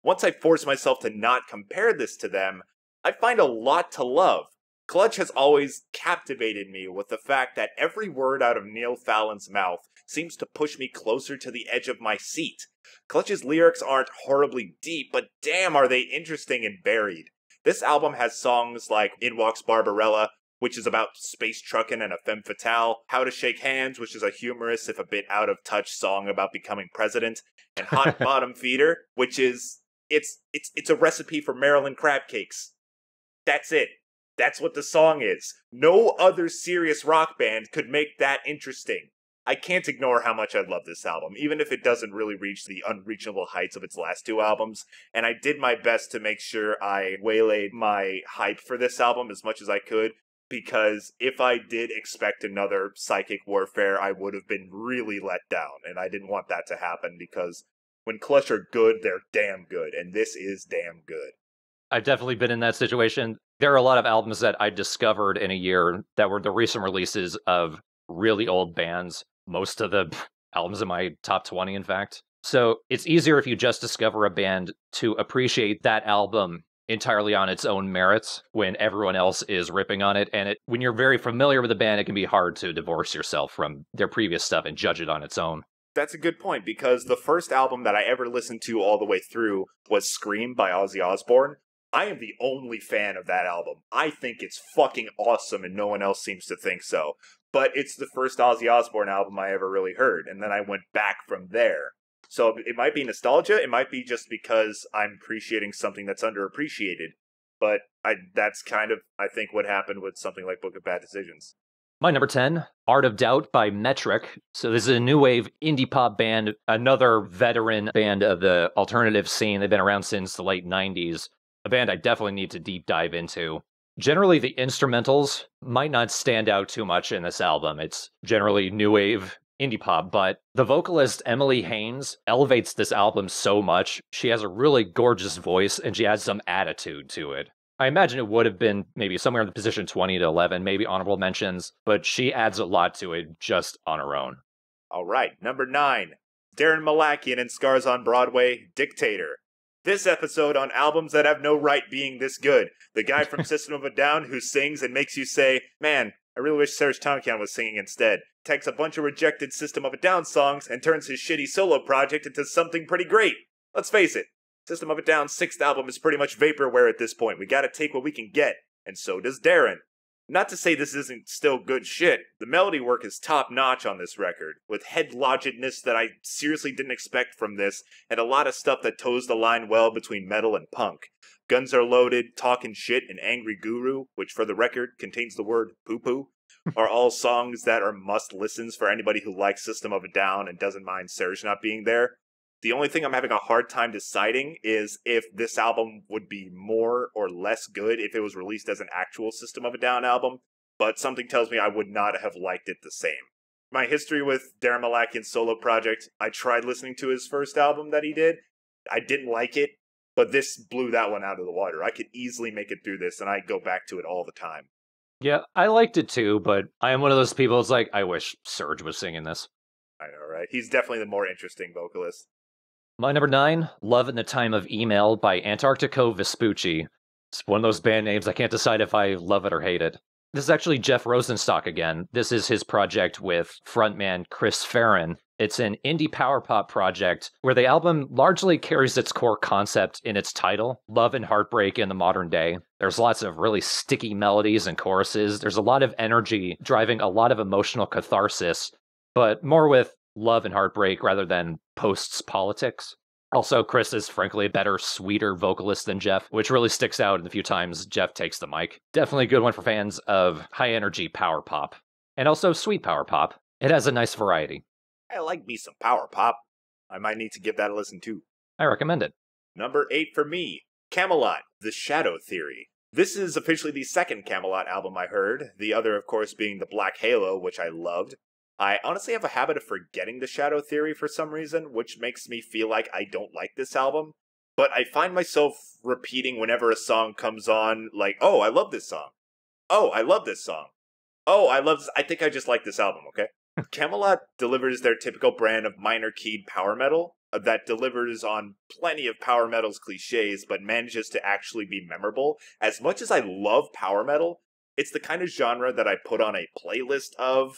Speaker 2: Once I force myself to not compare this to them, I find a lot to love. Clutch has always captivated me with the fact that every word out of Neil Fallon's mouth seems to push me closer to the edge of my seat. Clutch's lyrics aren't horribly deep, but damn are they interesting and varied. This album has songs like In Walks Barbarella, which is about space trucking and a femme fatale, How to Shake Hands, which is a humorous, if a bit out of touch song about becoming president, and Hot Bottom Feeder, which is, it's a recipe for Maryland crab cakes. That's it. That's what the song is. No other serious rock band could make that interesting. I can't ignore how much I love this album, even if it doesn't really reach the unreachable heights of its last two albums, and I did my best to make sure I waylaid my hype for this album as much as I could, because if I did expect another Psychic Warfare, I would have been really let down, and I didn't want that to happen, because when Clutch are good, they're damn good, and this is damn good.
Speaker 1: I've definitely been in that situation. There are a lot of albums that I discovered in a year that were the recent releases of really old bands. Most of the albums in my top 20, in fact. So it's easier if you just discover a band to appreciate that album entirely on its own merits when everyone else is ripping on it. And when you're very familiar with the band, it can be hard to divorce yourself from their previous stuff and judge it on its own.
Speaker 2: That's a good point, because the first album that I ever listened to all the way through was Scream by Ozzy Osbourne. I am the only fan of that album. I think it's fucking awesome and no one else seems to think so. But it's the first Ozzy Osbourne album I ever really heard, and then I went back from there. So it might be nostalgia, it might be just because I'm appreciating something that's underappreciated, but that's kind of, I think, what happened with something like Book of Bad Decisions.
Speaker 1: My number 10, Art of Doubt by Metric. So this is a new wave indie pop band, another veteran band of the alternative scene. They've been around since the late 90s. A band I definitely need to deep dive into. Generally, the instrumentals might not stand out too much in this album. It's generally new wave indie pop, but the vocalist Emily Haines elevates this album so much. She has a really gorgeous voice, and she has some attitude to it. I imagine it would have been maybe somewhere in the position 20 to 11, maybe honorable mentions, but she adds a lot to it just on her own.
Speaker 2: All right, number 9, Darren Malakian and Scars on Broadway, Dictator. This episode on albums that have no right being this good. The guy from System of a Down who sings and makes you say, man, I really wish Serj Tankian was singing instead. Takes a bunch of rejected System of a Down songs and turns his shitty solo project into something pretty great. Let's face it, System of a Down's 6th album is pretty much vaporware at this point. We gotta take what we can get, and so does Darren. Not to say this isn't still good shit. The melody work is top notch on this record, with head-logedness that I seriously didn't expect from this, and a lot of stuff that toes the line well between metal and punk. Guns Are Loaded, Talkin' Shit, and Angry Guru, which for the record contains the word poo-poo, are all songs that are must-listens for anybody who likes System of a Down and doesn't mind Serge not being there. The only thing I'm having a hard time deciding is if this album would be more or less good if it was released as an actual System of a Down album, but something tells me I would not have liked it the same. My history with Darren Malakian's solo project, I tried listening to his first album that he did. I didn't like it, but this blew that one out of the water. I could easily make it through this, and I go back to it all the time.
Speaker 1: Yeah, I liked it too, but I am one of those people that's like, I wish Serge was singing this.
Speaker 2: I know, right? He's definitely the more interesting vocalist.
Speaker 1: My number 9, Love in the Time of Email by Antarctico Vespucci. It's one of those band names I can't decide if I love it or hate it. This is actually Jeff Rosenstock again. This is his project with frontman Chris Farron. It's an indie power pop project where the album largely carries its core concept in its title, love and heartbreak in the modern day. There's lots of really sticky melodies and choruses. There's a lot of energy driving a lot of emotional catharsis, but more with love and heartbreak rather than posts politics. Also, Chris is frankly a better, sweeter vocalist than Jeff, which really sticks out in the few times Jeff takes the mic. Definitely a good one for fans of high-energy power pop. And also sweet power pop. It has a nice variety.
Speaker 2: I like me some power pop. I might need to give that a listen too.
Speaker 1: I recommend it.
Speaker 2: Number 8 for me, Camelot, The Shadow Theory. This is officially the second Camelot album I heard, the other of course being The Black Halo, which I loved. I honestly have a habit of forgetting The Shadow Theory for some reason, which makes me feel like I don't like this album. But I find myself repeating whenever a song comes on, like, oh, I love this song. Oh, I love this song. Oh, I love this. I think I just like this album, okay? Camelot delivers their typical brand of minor keyed power metal that delivers on plenty of power metal's cliches, but manages to actually be memorable. As much as I love power metal, it's the kind of genre that I put on a playlist of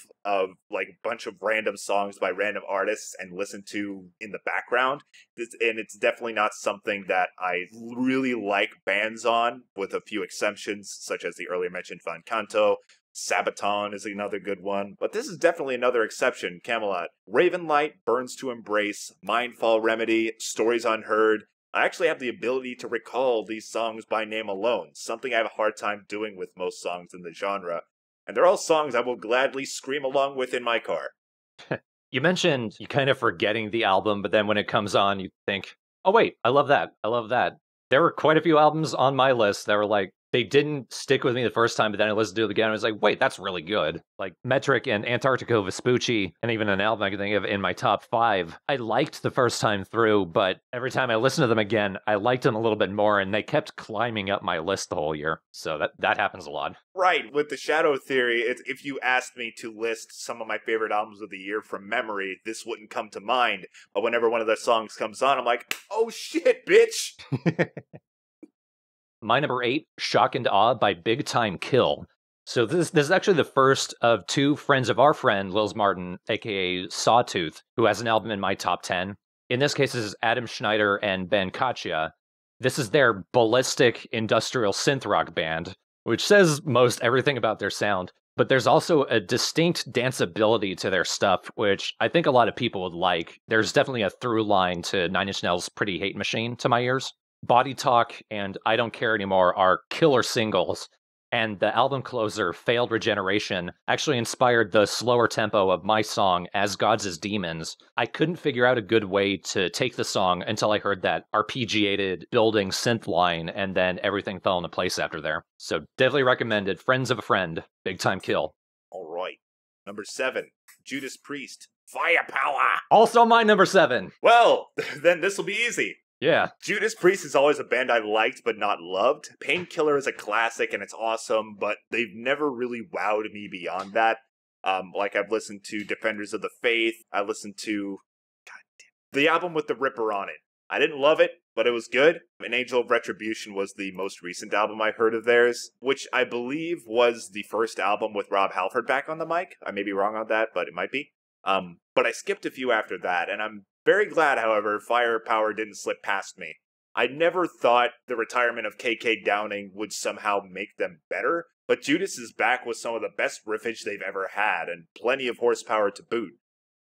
Speaker 2: like a bunch of random songs by random artists and listen to in the background. And it's definitely not something that I really like bands on, with a few exceptions, such as the earlier mentioned Van Canto. Sabaton is another good one, but this is definitely another exception. Camelot, Ravenlight, Burns to Embrace, Mindfall Remedy, Stories Unheard. I actually have the ability to recall these songs by name alone, something I have a hard time doing with most songs in the genre. And they're all songs I will gladly scream along with in my car.
Speaker 1: You mentioned you kind of forgetting the album, but then when it comes on, you think, oh wait, I love that. I love that. There were quite a few albums on my list that were like, they didn't stick with me the first time, but then I listened to it again and I was like, wait, that's really good. Like Metric and Antarctico Vespucci, and even an album I can think of in my top 5. I liked the first time through, but every time I listened to them again, I liked them a little bit more, and they kept climbing up my list the whole year. So that happens a lot.
Speaker 2: Right, with the Shadow Theory, if you asked me to list some of my favorite albums of the year from memory, this wouldn't come to mind. But whenever one of their songs comes on, I'm like, oh shit, bitch!
Speaker 1: My number 8, Shock and Awe by Big Time Kill. So this is actually the first of 2 friends of our friend, Lils Martin, aka Sawtooth, who has an album in my top 10. In this case, this is Adam Schneider and Ben Kachia. This is their ballistic industrial synth rock band, which says most everything about their sound. But there's also a distinct danceability to their stuff, which I think a lot of people would like. There's definitely a through line to Nine Inch Nails' Pretty Hate Machine to my ears. Body Talk and I Don't Care Anymore are killer singles, and the album closer, Failed Regeneration, actually inspired the slower tempo of my song, As Gods as Demons. I couldn't figure out a good way to take the song until I heard that arpeggiated building synth line, and then everything fell into place after there. So definitely recommended. Friends of a Friend, Big Time Kill.
Speaker 2: All right. Number 7, Judas Priest, Firepower.
Speaker 1: Also my number 7.
Speaker 2: Well, then this will be easy.
Speaker 1: Yeah.
Speaker 2: Judas Priest is always a band I liked but not loved. Painkiller is a classic and it's awesome, but they've never really wowed me beyond that. Like I've listened to Defenders of the Faith. I listened to the album with the Ripper on it. I didn't love it, but it was good. An Angel of Retribution was the most recent album I heard of theirs, which I believe was the first album with Rob Halford back on the mic. I may be wrong on that, but it might be. But I skipped a few after that, and I'm very glad, however, Firepower didn't slip past me. I never thought the retirement of KK Downing would somehow make them better, but Judas is back with some of the best riffage they've ever had, and plenty of horsepower to boot.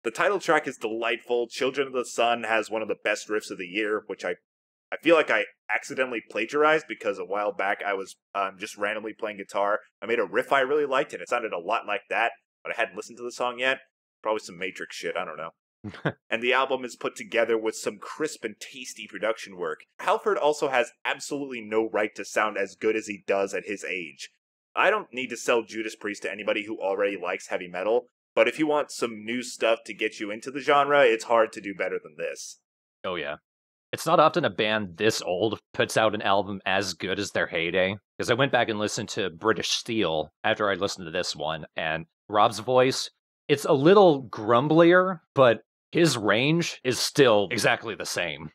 Speaker 2: The title track is delightful. Children of the Sun has one of the best riffs of the year, which I feel like I accidentally plagiarized because a while back I was just randomly playing guitar. I made a riff I really liked, and it sounded a lot like that, but I hadn't listened to the song yet. Probably some Matrix shit, I don't know. And the album is put together with some crisp and tasty production work. Halford also has absolutely no right to sound as good as he does at his age. I don't need to sell Judas Priest to anybody who already likes heavy metal, but if you want some new stuff to get you into the genre, it's hard to do better than this.
Speaker 1: Oh yeah. It's not often a band this old puts out an album as good as their heyday, because I went back and listened to British Steel after I listened to this one, and Rob's voice, it's a little grumblier, but his range is still exactly the same.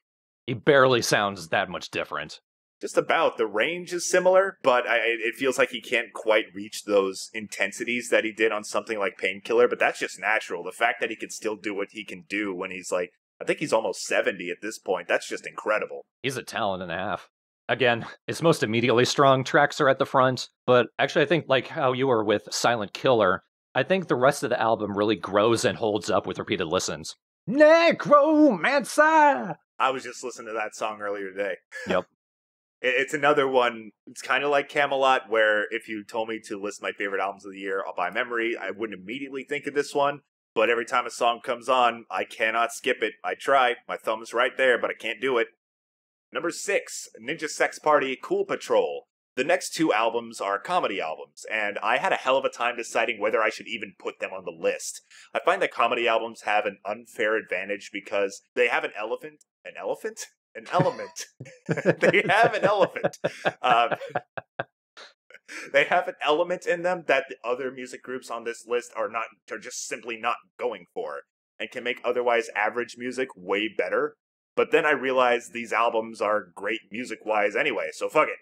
Speaker 1: He barely sounds that much different.
Speaker 2: Just about. The range is similar, but it feels like he can't quite reach those intensities that he did on something like Painkiller, but that's just natural. The fact that he can still do what he can do when he's like, I think he's almost 70 at this point, that's just incredible.
Speaker 1: He's a talent and a half. Again, his most immediately strong tracks are at the front, but actually I think like how you were with Silent Killer, I think the rest of the album really grows and holds up with repeated listens. Necromancer!
Speaker 2: I was just listening to that song earlier today.
Speaker 1: Yep.
Speaker 2: It's another one, it's kind of like Camelot, where if you told me to list my favorite albums of the year by memory, I wouldn't immediately think of this one, but every time a song comes on, I cannot skip it. I try, my thumb's right there, but I can't do it. Number 6, Ninja Sex Party, Cool Patrol. The next 2 albums are comedy albums, and I had a hell of a time deciding whether I should even put them on the list. I find that comedy albums have an unfair advantage because they have an element. They have an elephant. They have an element in them that the other music groups on this list are just simply not going for, and can make otherwise average music way better. But then I realized these albums are great music-wise anyway, so fuck it.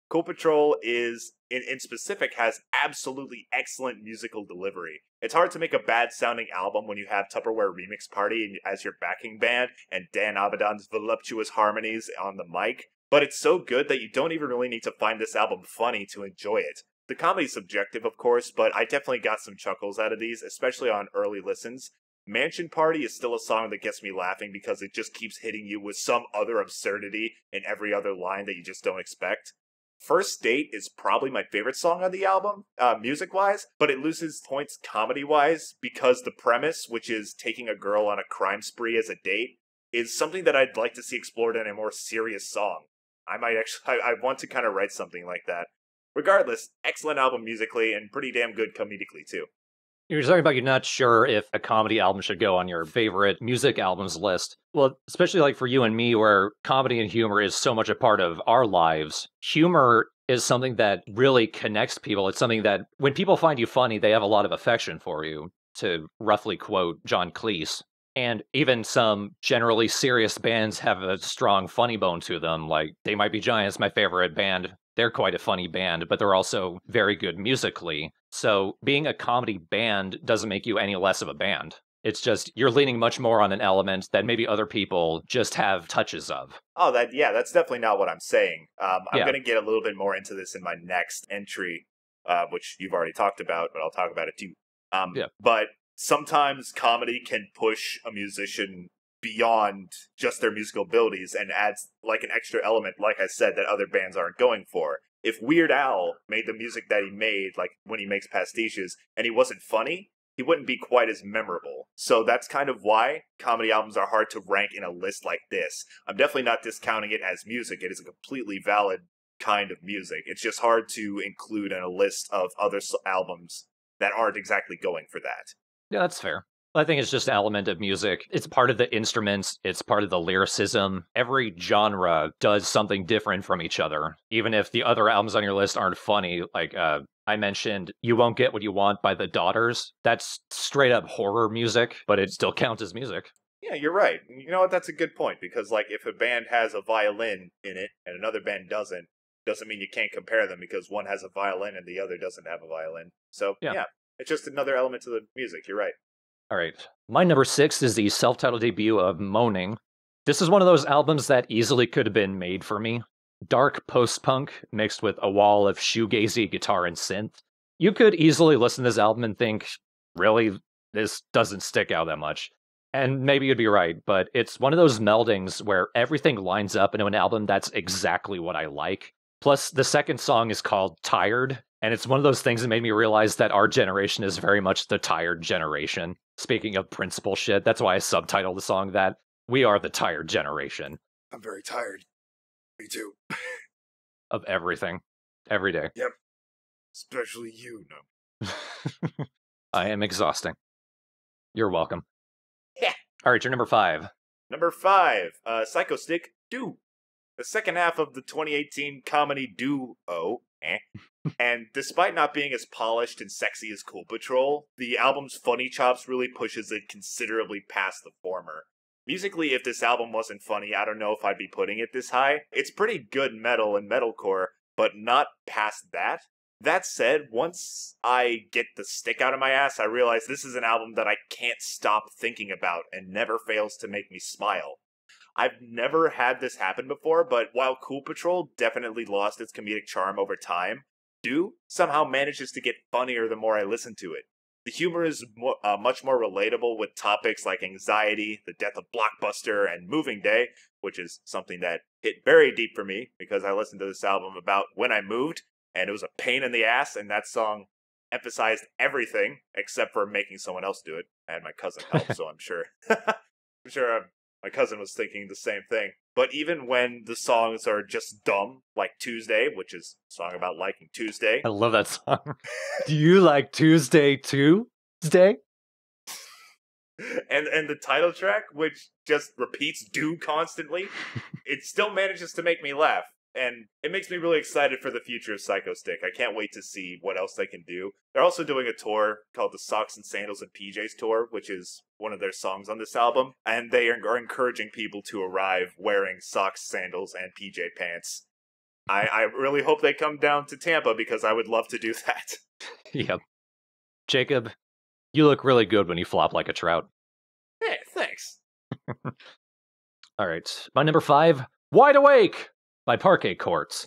Speaker 2: Cool Patrol is, in specific, has absolutely excellent musical delivery. It's hard to make a bad-sounding album when you have Tupperware Remix Party as your backing band and Dan Avidan's voluptuous harmonies on the mic, but it's so good that you don't even really need to find this album funny to enjoy it. The comedy's subjective, of course, but I definitely got some chuckles out of these, especially on early listens. Mansion Party is still a song that gets me laughing because it just keeps hitting you with some other absurdity in every other line that you just don't expect. First Date is probably my favorite song on the album, music-wise, but it loses points comedy-wise because the premise, which is taking a girl on a crime spree as a date, is something that I'd like to see explored in a more serious song. I want to kind of write something like that. Regardless, excellent album musically and pretty damn good comedically too.
Speaker 1: You're talking about you're not sure if a comedy album should go on your favorite music albums list. Well, especially like for you and me, where comedy and humor is so much a part of our lives. Humor is something that really connects people. It's something that when people find you funny, they have a lot of affection for you, to roughly quote John Cleese. And even some generally serious bands have a strong funny bone to them, like They Might Be Giants, my favorite band. They're quite a funny band, but they're also very good musically. So being a comedy band doesn't make you any less of a band. It's just you're leaning much more on an element that maybe other people just have touches of.
Speaker 2: Oh, that's definitely not what I'm saying. I'm going to get a little bit more into this in my next entry, which you've already talked about, but I'll talk about it too. But sometimes comedy can push a musician beyond just their musical abilities and adds like an extra element, like I said, that other bands aren't going for. If Weird Al made the music that he made, like when he makes pastiches, and he wasn't funny, he wouldn't be quite as memorable. So that's kind of why comedy albums are hard to rank in a list like this. I'm definitely not discounting it as music. It is a completely valid kind of music. It's just hard to include in a list of other albums that aren't exactly going for that.
Speaker 1: Yeah, that's fair. I think it's just an element of music. It's part of the instruments. It's part of the lyricism. Every genre does something different from each other. Even if the other albums on your list aren't funny, like I mentioned You Won't Get What You Want by The Daughters. That's straight up horror music, but it still counts as music.
Speaker 2: Yeah, you're right. You know what? That's a good point, because like if a band has a violin in it and another band doesn't mean you can't compare them because one has a violin and the other doesn't have a violin. So yeah, it's just another element to the music. You're right.
Speaker 1: All right. My number 6 is the self-titled debut of Moaning. This is one of those albums that easily could have been made for me. dark post-punk mixed with a wall of shoegazy guitar and synth. You could easily listen to this album and think, really, this doesn't stick out that much. And maybe you'd be right, but it's one of those meldings where everything lines up into an album that's exactly what I like. Plus, the second song is called Tired, and it's one of those things that made me realize that our generation is very much the tired generation. Speaking of principal shit, that's why I subtitled the song that. We are the tired generation.
Speaker 2: I'm very tired. Me too.
Speaker 1: Of everything. Every day.
Speaker 2: Yep. Especially you, no.
Speaker 1: I am exhausting. You're welcome.
Speaker 2: Yeah.
Speaker 1: All right, you're number 5.
Speaker 2: Number 5, Psycho Stick, Do. The second half of the 2018 comedy duo. And despite not being as polished and sexy as Cool Patrol, the album's funny chops really pushes it considerably past the former. Musically, if this album wasn't funny, I don't know if I'd be putting it this high. It's pretty good metal and metalcore, but not past that. That said, once I get the stick out of my ass, I realize this is an album that I can't stop thinking about and never fails to make me smile. I've never had this happen before, but while Cool Patrol definitely lost its comedic charm over time, Do somehow manages to get funnier the more I listen to it. The humor is much more relatable with topics like anxiety, the death of Blockbuster, and Moving Day, which is something that hit very deep for me because I listened to this album about when I moved, and it was a pain in the ass, and that song emphasized everything except for making someone else do it. I had my cousin help, so I'm sure my cousin was thinking the same thing. But even when the songs are just dumb, like Tuesday, which is a song about liking Tuesday.
Speaker 1: I love that song. Do you like Tuesday too? Tuesday?
Speaker 2: And the title track, which just repeats Do constantly, it still manages to make me laugh. And it makes me really excited for the future of Psycho Stick. I can't wait to see what else they can do. They're also doing a tour called the Socks and Sandals and PJs Tour, which is one of their songs on this album. And they are encouraging people to arrive wearing socks, sandals, and PJ pants. I really hope they come down to Tampa because I would love to do that.
Speaker 1: Yep. Jacob, you look really good when you flop like a trout.
Speaker 2: Hey, thanks.
Speaker 1: All right. My number 5, Wide Awake by Parquet Courts.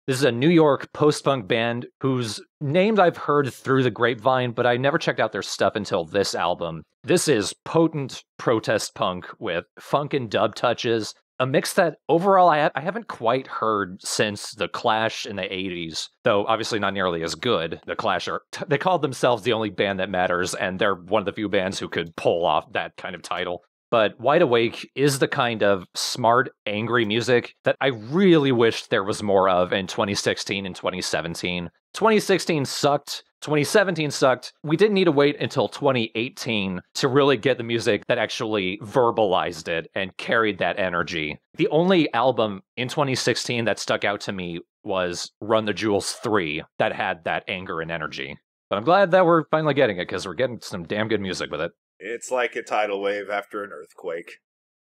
Speaker 1: This is a New York post-punk band whose names I've heard through the grapevine, but I never checked out their stuff until this album. This is potent protest punk with funk and dub touches, a mix that overall I haven't quite heard since The Clash in the 80s, though obviously not nearly as good. The Clash they called themselves the only band that matters, and they're one of the few bands who could pull off that kind of title. But Wide Awake is the kind of smart, angry music that I really wish there was more of in 2016 and 2017. 2016 sucked. 2017 sucked. We didn't need to wait until 2018 to really get the music that actually verbalized it and carried that energy. The only album in 2016 that stuck out to me was Run the Jewels 3 that had that anger and energy. But I'm glad that we're finally getting it because we're getting some damn good music with it.
Speaker 2: It's like a tidal wave after an earthquake.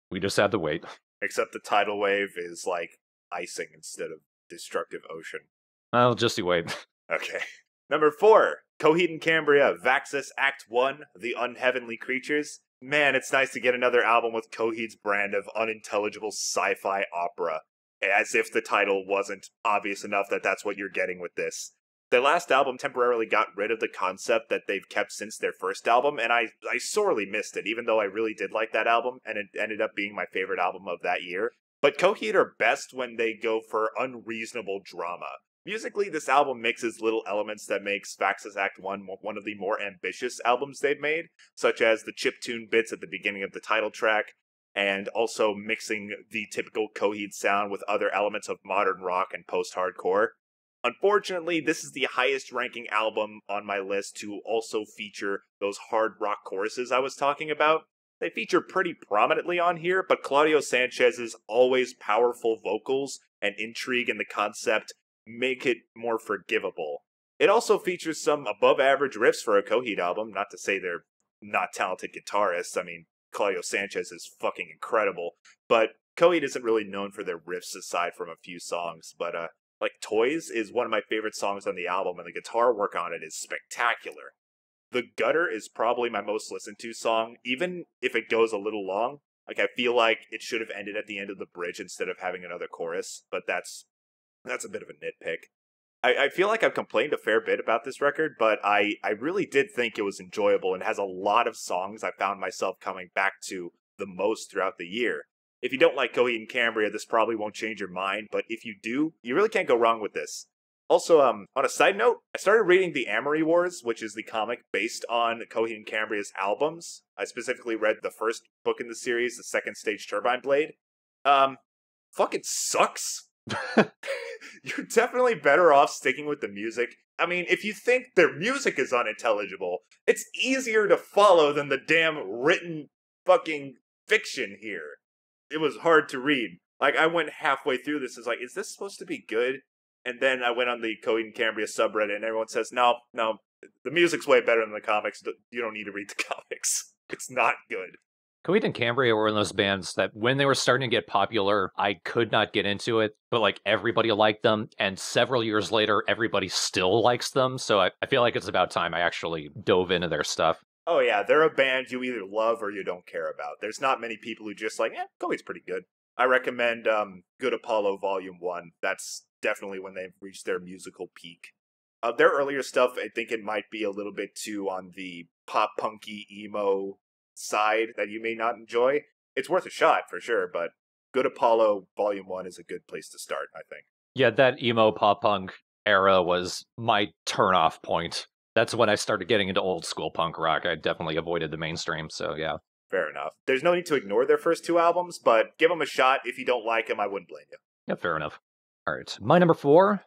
Speaker 1: We just had to wait.
Speaker 2: Except the tidal wave is like icing instead of destructive ocean.
Speaker 1: Well, just you wait.
Speaker 2: Okay. Number 4, Coheed and Cambria, Vaxxus Act 1, The Unheavenly Creatures. Man, it's nice to get another album with Coheed's brand of unintelligible sci-fi opera. As if the title wasn't obvious enough that that's what you're getting with this. Their last album temporarily got rid of the concept that they've kept since their first album, and I sorely missed it, even though I really did like that album, and it ended up being my favorite album of that year. But Coheed are best when they go for unreasonable drama. Musically, this album mixes little elements that makes Vaxxus Act 1 one of the more ambitious albums they've made, such as the chiptune bits at the beginning of the title track, and also mixing the typical Coheed sound with other elements of modern rock and post-hardcore. Unfortunately, this is the highest ranking album on my list to also feature those hard rock choruses I was talking about. They feature pretty prominently on here, but Claudio Sanchez's always powerful vocals and intrigue in the concept make it more forgivable. It also features some above-average riffs for a Coheed album, not to say they're not talented guitarists. I mean, Claudio Sanchez is fucking incredible, but Coheed isn't really known for their riffs aside from a few songs, but like Toys is one of my favorite songs on the album, and the guitar work on it is spectacular. The Gutter is probably my most listened to song, even if it goes a little long. Like, I feel like it should have ended at the end of the bridge instead of having another chorus, but that's That's a bit of a nitpick. I feel like I've complained a fair bit about this record, but I really did think it was enjoyable and has a lot of songs I found myself coming back to the most throughout the year. If you don't like Coheed and Cambria, this probably won't change your mind, but if you do, you really can't go wrong with this. Also, on a side note, I started reading The Amory Wars, which is the comic based on Coheed and Cambria's albums. I specifically read the first book in the series, The Second Stage Turbine Blade. Fucking sucks. You're definitely better off sticking with the music. I mean, if you think their music is unintelligible, it's easier to follow than the damn written fucking fiction here. It was hard to read. Like, I went halfway through this, is this supposed to be good? And then I went on the Coheed and Cambria subreddit, and everyone says, no, the music's way better than the comics. You don't need to read the comics. It's not good.
Speaker 1: Coheed and Cambria were one of those bands that when they were starting to get popular, I could not get into it, but like everybody liked them, and several years later, everybody still likes them, so I feel like it's about time I actually dove into their stuff.
Speaker 2: Oh yeah, they're a band you either love or you don't care about. There's not many people who just Coheed's pretty good. I recommend Good Apollo Volume 1. That's definitely when they've reached their musical peak. Their earlier stuff, I think it might be a little bit too on the pop-punky emo side that you may not enjoy. It's worth a shot for sure, but Good Apollo Volume 1 is a good place to start, I think.
Speaker 1: Yeah, that emo pop-punk era was my turn-off point. That's when I started getting into old school punk rock. I definitely avoided the mainstream, so yeah.
Speaker 2: Fair enough. There's no need to ignore their first two albums, but give them a shot. If you don't like them, I wouldn't blame you.
Speaker 1: Yeah, fair enough. All right, my number 4,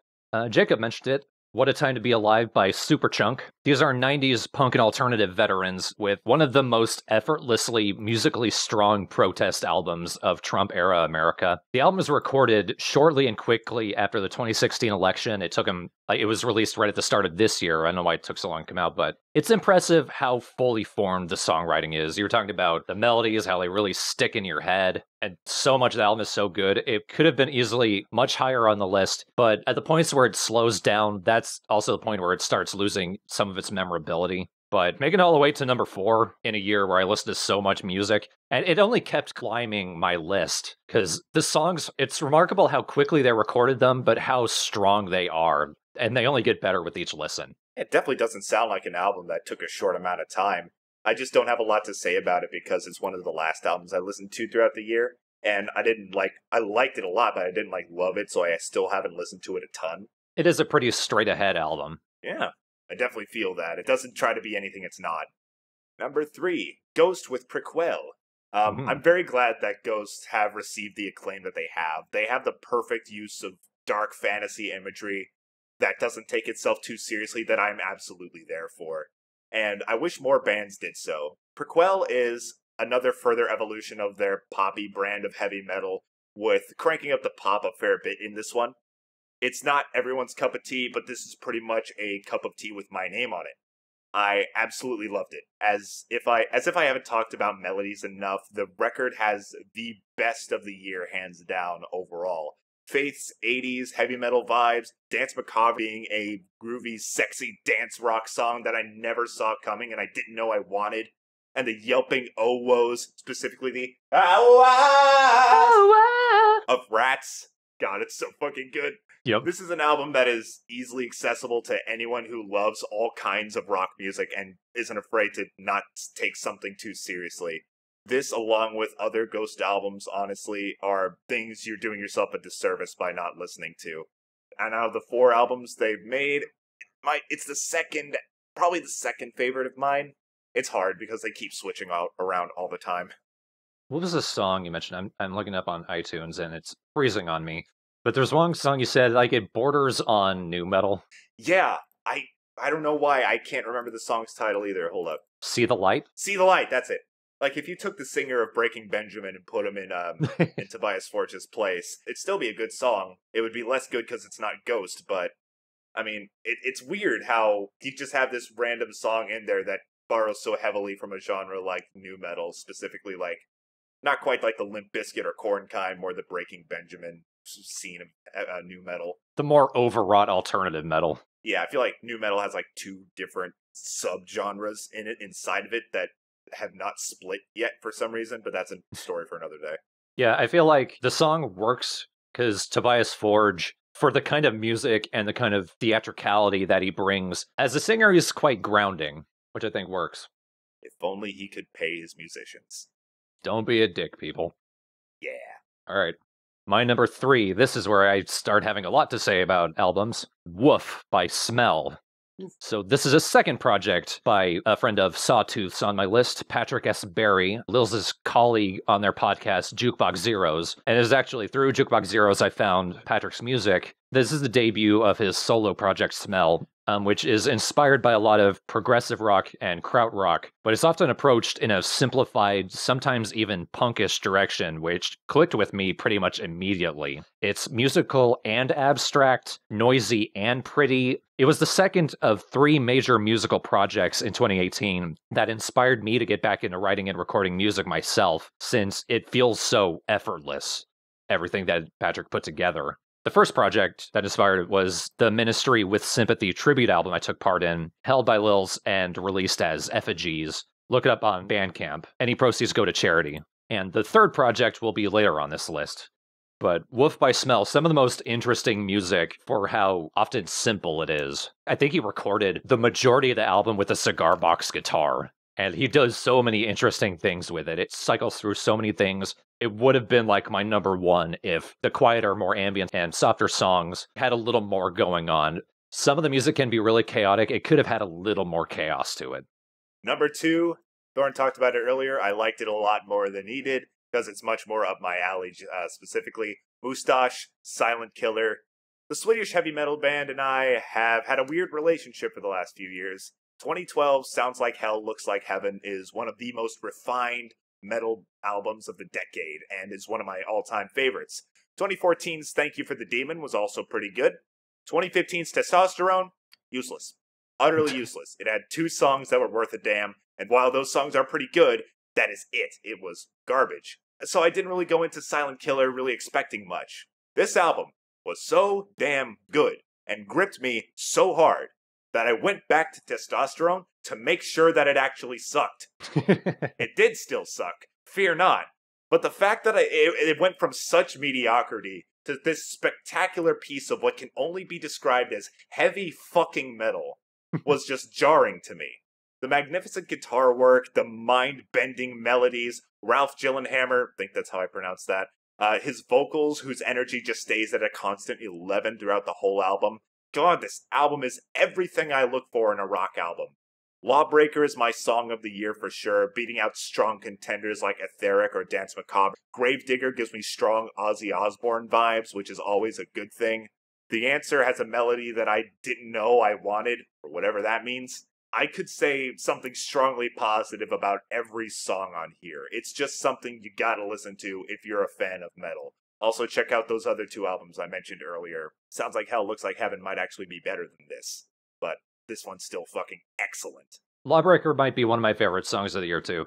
Speaker 1: Jacob mentioned it, What a Time to Be Alive by Superchunk. These are 90s punk and alternative veterans with one of the most effortlessly musically strong protest albums of Trump-era America. The album was recorded shortly and quickly after the 2016 election. It took them, it was released right at the start of this year. I don't know why it took so long to come out, but it's impressive how fully formed the songwriting is. You were talking about the melodies, how they really stick in your head, and so much of the album is so good. It could have been easily much higher on the list, but at the points where it slows down, that's also the point where it starts losing some of its memorability. But making it all the way to number 4 in a year where I listened to so much music, and it only kept climbing my list, because the songs, it's remarkable how quickly they recorded them, but how strong they are, and they only get better with each listen.
Speaker 2: It definitely doesn't sound like an album that took a short amount of time. I just don't have a lot to say about it because it's one of the last albums I listened to throughout the year, and I liked it a lot, but I didn't love it, so I still haven't listened to it a ton.
Speaker 1: It is a pretty straight-ahead album.
Speaker 2: Yeah, I definitely feel that. It doesn't try to be anything it's not. Number 3, Ghost with Prequel. I'm very glad that Ghosts have received the acclaim that they have. They have the perfect use of dark fantasy imagery that doesn't take itself too seriously that I'm absolutely there for. And I wish more bands did so. Prequel is another further evolution of their poppy brand of heavy metal, with cranking up the pop a fair bit in this one. It's not everyone's cup of tea, but this is pretty much a cup of tea with my name on it. I absolutely loved it. As if I haven't talked about melodies enough, the record has the best of the year, hands down, overall. Faith's 80s heavy metal vibes, Dance Macabre being a groovy, sexy dance rock song that I never saw coming and I didn't know I wanted, and the yelping oh-woes, specifically the of Rats. God, it's so fucking good.
Speaker 1: Yep.
Speaker 2: This is an album that is easily accessible to anyone who loves all kinds of rock music and isn't afraid to not take something too seriously. This, along with other Ghost albums, honestly, are things you're doing yourself a disservice by not listening to. And out of the 4 albums they've made, it's probably the second favorite of mine. It's hard because they keep switching around all the time.
Speaker 1: What was the song you mentioned? I'm looking up on iTunes and it's freezing on me. But there's one song you said, it borders on nu metal.
Speaker 2: Yeah, I don't know why I can't remember the song's title either. Hold up.
Speaker 1: See the Light?
Speaker 2: See the Light, that's it. If you took the singer of Breaking Benjamin and put him in Tobias Forge's place, it'd still be a good song. It would be less good because it's not Ghost, but, I mean, it's weird how you just have this random song in there that borrows so heavily from a genre like nu metal, specifically, not quite like the Limp Bizkit or Korn kind, more the Breaking Benjamin scene of nu metal.
Speaker 1: The more overwrought alternative metal.
Speaker 2: Yeah, I feel like nu metal has 2 different subgenres inside of it that have not split yet for some reason, but that's a story for another day.
Speaker 1: Yeah, I feel like the song works because Tobias Forge For the kind of music and the kind of theatricality that he brings, as a singer, he's quite grounding, which I think works.
Speaker 2: If only he could pay his musicians.
Speaker 1: Don't be a dick, people.
Speaker 2: Yeah.
Speaker 1: All right. My number 3, this is where I start having a lot to say about albums. Woof by Smell. So this is a second project by a friend of Sawtooth's on my list, Patrick S. Berry, Lils' colleague on their podcast, Jukebox Zeros. And it is actually through Jukebox Zeros I found Patrick's music. This is the debut of his solo project, Smell, which is inspired by a lot of progressive rock and krautrock, but it's often approached in a simplified, sometimes even punkish direction, which clicked with me pretty much immediately. It's musical and abstract, noisy and pretty. It was the second of 3 major musical projects in 2018 that inspired me to get back into writing and recording music myself, since it feels so effortless, everything that Patrick put together. The first project that inspired it was the Ministry with Sympathy tribute album I took part in, held by Lils and released as Effigies. Look it up on Bandcamp. Any proceeds go to charity. And the third project will be later on this list. But Woof by Smell, some of the most interesting music for how often simple it is. I think he recorded the majority of the album with a cigar box guitar. And he does so many interesting things with it. It cycles through so many things. It would have been like my number 1 if the quieter, more ambient and softer songs had a little more going on. Some of the music can be really chaotic. It could have had a little more chaos to it.
Speaker 2: Number 2, Thorn talked about it earlier. I liked it a lot more than he did because it's much more up my alley, specifically Moustache, Silent Killer. The Swedish heavy metal band and I have had a weird relationship for the last few years. 2012 Sounds Like Hell, Looks Like Heaven is one of the most refined metal albums of the decade and is one of my all-time favorites. 2014's Thank You for the Demon was also pretty good. 2015's Testosterone, useless. Utterly useless. It had 2 songs that were worth a damn, and while those songs are pretty good, that is it. It was garbage. So I didn't really go into Silent Killer really expecting much. This album was so damn good and gripped me so hard that I went back to Testosterone to make sure that it actually sucked. It did still suck, fear not. But the fact that it went from such mediocrity to this spectacular piece of what can only be described as heavy fucking metal was just jarring to me. The magnificent guitar work, the mind-bending melodies, Ralph Gillenhammer, I think that's how I pronounce that, his vocals, whose energy just stays at a constant 11 throughout the whole album. God, this album is everything I look for in a rock album. Lawbreaker is my song of the year for sure, beating out strong contenders like Etheric or Dance Macabre. Gravedigger gives me strong Ozzy Osbourne vibes, which is always a good thing. The Answer has a melody that I didn't know I wanted, or whatever that means. I could say something strongly positive about every song on here. It's just something you gotta listen to if you're a fan of metal. Also, check out those other 2 albums I mentioned earlier. Sounds Like Hell, Looks Like Heaven might actually be better than this, but this one's still fucking excellent.
Speaker 1: Lawbreaker might be one of my favorite songs of the year, too.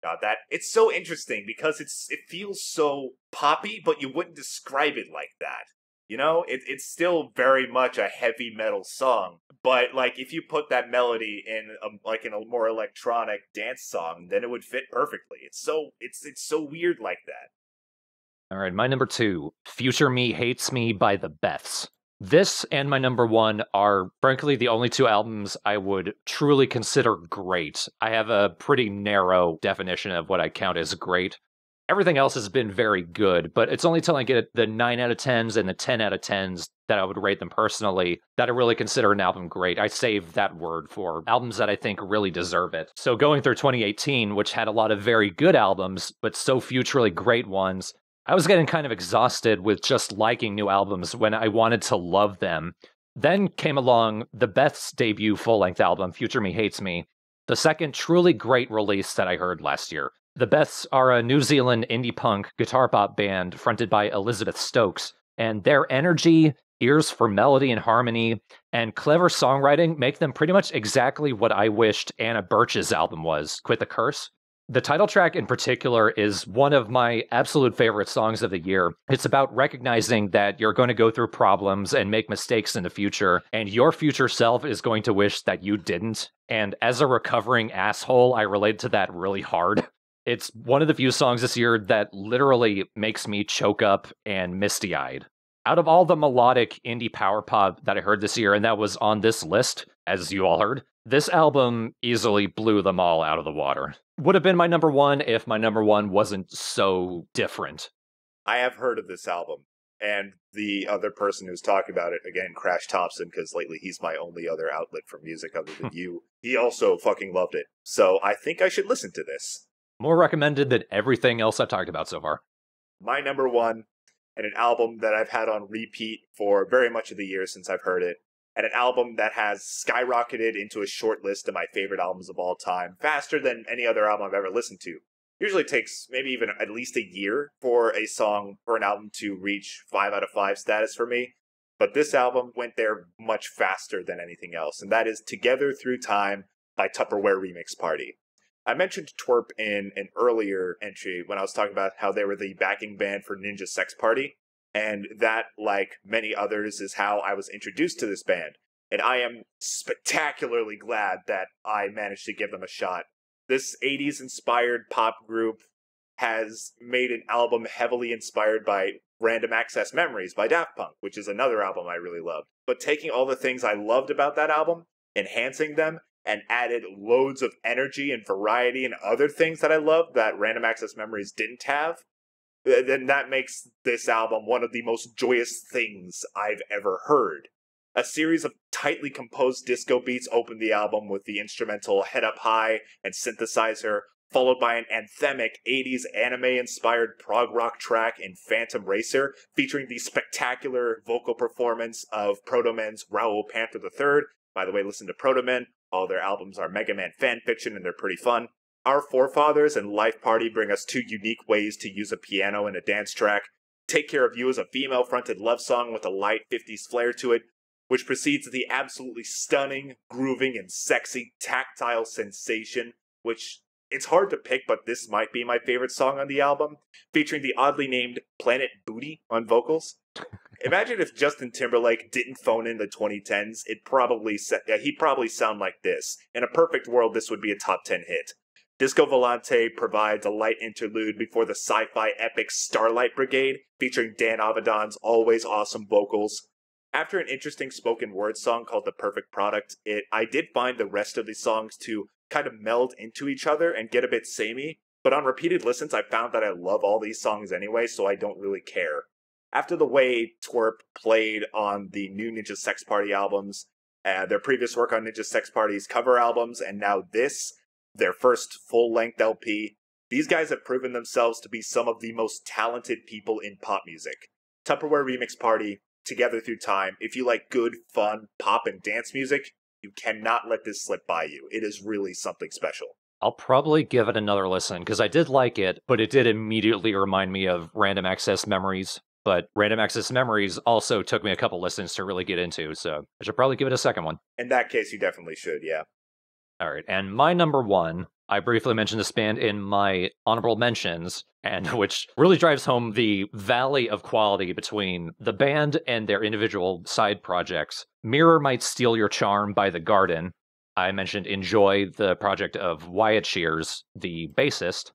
Speaker 2: God, it's so interesting because it feels so poppy, but you wouldn't describe it like that. You know, it's still very much a heavy metal song, but like if you put that melody in a more electronic dance song, then it would fit perfectly. It's so weird like that.
Speaker 1: All right, my number 2, Future Me Hates Me by the Beths. This and my number 1 are, frankly, the only 2 albums I would truly consider great. I have a pretty narrow definition of what I count as great. Everything else has been very good, but it's only till I get the 9 out of 10s and the 10 out of 10s that I would rate them personally that I really consider an album great. I save that word for albums that I think really deserve it. So going through 2018, which had a lot of very good albums, but so few truly great ones, I was getting kind of exhausted with just liking new albums when I wanted to love them. Then came along the Beth's debut full-length album, Future Me Hates Me, the second truly great release that I heard last year. The Beths are a New Zealand indie punk guitar pop band fronted by Elizabeth Stokes, and their energy, ears for melody and harmony, and clever songwriting make them pretty much exactly what I wished Anna Birch's album was, Quit the Curse. The title track in particular is one of my absolute favorite songs of the year. It's about recognizing that you're going to go through problems and make mistakes in the future, and your future self is going to wish that you didn't. And as a recovering asshole, I relate to that really hard. It's one of the few songs this year that literally makes me choke up and misty-eyed. Out of all the melodic indie power pop that I heard this year, and that was on this list, as you all heard, this album easily blew them all out of the water. Would have been my number one if my number one wasn't so different.
Speaker 2: I have heard of this album, and the other person who's talking about it, again, Crash Thompson, because lately he's my only other outlet for music other than you, he also fucking loved it. So I think I should listen to this.
Speaker 1: More recommended than everything else I've talked about so far.
Speaker 2: My number one, and an album that I've had on repeat for very much of the year since I've heard it, and an album that has skyrocketed into a short list of my favorite albums of all time, faster than any other album I've ever listened to. Usually takes maybe even at least a year for a song or an album to reach 5 out of 5 status for me. But this album went there much faster than anything else, and that is Together Through Time by Tupperware Remix Party. I mentioned Twerp in an earlier entry when I was talking about how they were the backing band for Ninja Sex Party, and that, like many others, is how I was introduced to this band. And I am spectacularly glad that I managed to give them a shot. This 80s-inspired pop group has made an album heavily inspired by Random Access Memories by Daft Punk, which is another album I really loved. But taking all the things I loved about that album, enhancing them, and added loads of energy and variety and other things that I loved that Random Access Memories didn't have, then that makes this album one of the most joyous things I've ever heard. A series of tightly composed disco beats opened the album with the instrumental Head Up High and synthesizer, followed by an anthemic 80s anime-inspired prog rock track in Phantom Racer, featuring the spectacular vocal performance of Proto Men's Raoul Panther III. By the way, listen to Proto Men. All their albums are Mega Man fan fiction, and they're pretty fun. Our Forefathers and Life Party bring us two unique ways to use a piano in a dance track. Take Care of You is a female-fronted love song with a light 50s flair to it, which precedes the absolutely stunning, grooving, and sexy Tactile Sensation, which it's hard to pick, but this might be my favorite song on the album, featuring the oddly named Planet Booty on vocals. Imagine if Justin Timberlake didn't phone in the 2010s, he'd probably sound like this. In a perfect world, this would be a top 10 hit. Disco Volante provides a light interlude before the sci-fi epic Starlight Brigade, featuring Dan Avidan's always awesome vocals. After an interesting spoken word song called The Perfect Product, I did find the rest of the songs to kind of meld into each other and get a bit samey, but on repeated listens I found that I love all these songs anyway, so I don't really care. After the way Twerp played on the new Ninja Sex Party albums, their previous work on Ninja Sex Party's cover albums, and now this, their first full-length LP, these guys have proven themselves to be some of the most talented people in pop music. Tupperware Remix Party, Together Through Time. If you like good, fun pop and dance music, you cannot let this slip by you. It is really something special.
Speaker 1: I'll probably give it another listen, because I did like it, but it did immediately remind me of Random Access Memories. But Random Access Memories also took me a couple listens to really get into, so I should probably give it a second one.
Speaker 2: In that case, you definitely should, yeah.
Speaker 1: All right, and my number one, I briefly mentioned this band in my honorable mentions, and which really drives home the valley of quality between the band and their individual side projects. Mirror Might Steal Your Charm by The Garden. I mentioned Enjoy, the project of Wyatt Shears, the bassist.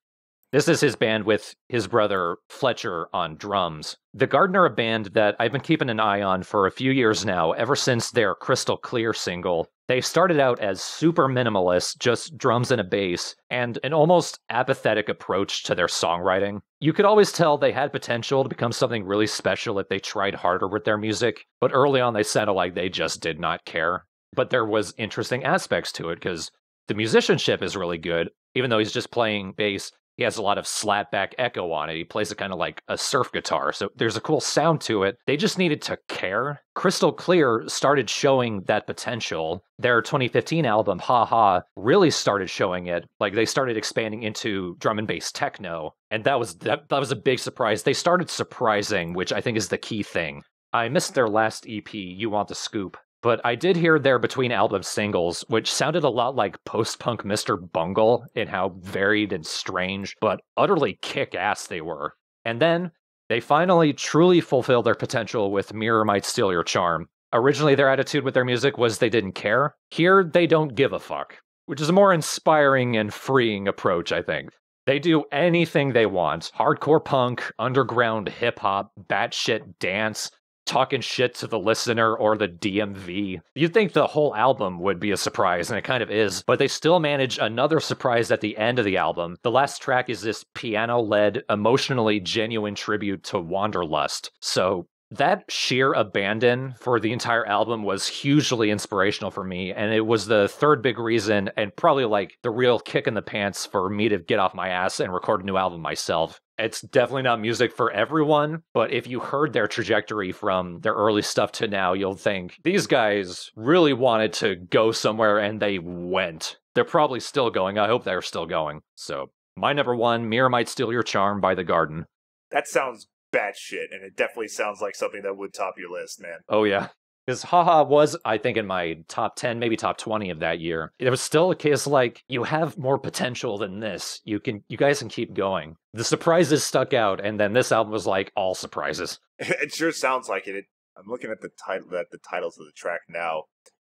Speaker 1: This is his band with his brother Fletcher on drums. The Garden are a band that I've been keeping an eye on for a few years now, ever since their Crystal Clear single. They started out as super minimalist, just drums and a bass, and an almost apathetic approach to their songwriting. You could always tell they had potential to become something really special if they tried harder with their music, but early on they sounded like they just did not care. But there was interesting aspects to it, because the musicianship is really good, even though he's just playing bass. He has a lot of slapback echo on it. He plays it kind of like a surf guitar, so there's a cool sound to it. They just needed to care. Crystal Clear started showing that potential. Their 2015 album, Ha Ha, really started showing it. Like, they started expanding into drum and bass techno, and that was a big surprise. They started surprising, which I think is the key thing. I missed their last EP, You Want the Scoop, but I did hear their between album singles, which sounded a lot like post-punk Mr. Bungle in how varied and strange, but utterly kick-ass they were. And then, they finally truly fulfilled their potential with Mirror Might Steal Your Charm. Originally, their attitude with their music was they didn't care. Here, they don't give a fuck, which is a more inspiring and freeing approach, I think. They do anything they want. Hardcore punk, underground hip-hop, batshit dance. talking shit to the listener or the DMV. You'd think the whole album would be a surprise, and it kind of is, but they still manage another surprise at the end of the album. The last track is this piano-led, emotionally genuine tribute to Wanderlust. So that sheer abandon for the entire album was hugely inspirational for me, and it was the third big reason, and probably like the real kick in the pants for me to get off my ass and record a new album myself. It's definitely not music for everyone, but if you heard their trajectory from their early stuff to now, you'll think these guys really wanted to go somewhere and they went. They're probably still going. I hope they're still going. So, my number one, Mirror Might Steal Your Charm by The Garden.
Speaker 2: That sounds batshit, and it definitely sounds like something that would top your list, man.
Speaker 1: Oh, yeah. Because Haha was, I think, in my top 10, maybe top 20 of that year. It was still a case like, you have more potential than this. You guys can keep going. The surprises stuck out, and then this album was like all surprises.
Speaker 2: It sure sounds like it. I'm looking at the titles of the track now.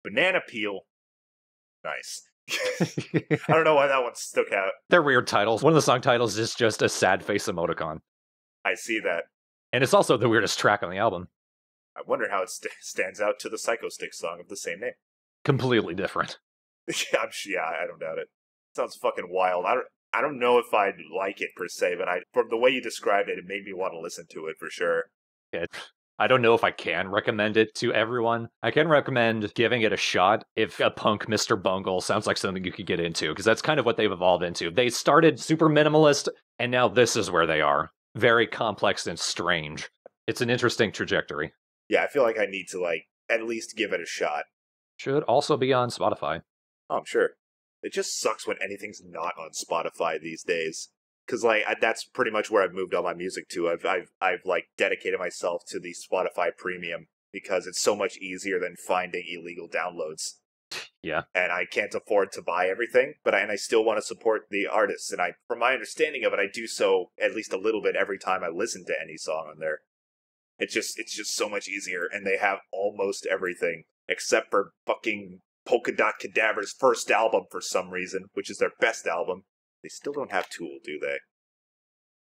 Speaker 2: Banana Peel. Nice. I don't know why that one stuck out.
Speaker 1: They're weird titles. One of the song titles is just a sad face emoticon.
Speaker 2: I see that.
Speaker 1: And it's also the weirdest track on the album.
Speaker 2: I wonder how it stands out to the Psycho Stick song of the same name.
Speaker 1: Completely different.
Speaker 2: Yeah, I don't doubt it. Sounds fucking wild. I don't know if I'd like it per se, but from the way you described it, it made me want to listen to it for sure.
Speaker 1: Yeah, I don't know if I can recommend it to everyone. I can recommend giving it a shot if a punk Mr. Bungle sounds like something you could get into, because that's kind of what they've evolved into. They started super minimalist, and now this is where they are. Very complex and strange. It's an interesting trajectory.
Speaker 2: Yeah, I feel like I need to, at least give it a shot.
Speaker 1: Should also be on Spotify.
Speaker 2: Oh, I'm sure. It just sucks when anything's not on Spotify these days. Because, that's pretty much where I've moved all my music to. I've dedicated myself to the Spotify Premium because it's so much easier than finding illegal downloads.
Speaker 1: Yeah.
Speaker 2: And I can't afford to buy everything, but I still want to support the artists. And from my understanding of it, I do so at least a little bit every time I listen to any song on there. It's just so much easier, and they have almost everything, except for fucking Polka Dot Cadaver's first album for some reason, which is their best album. They still don't have Tool, do they?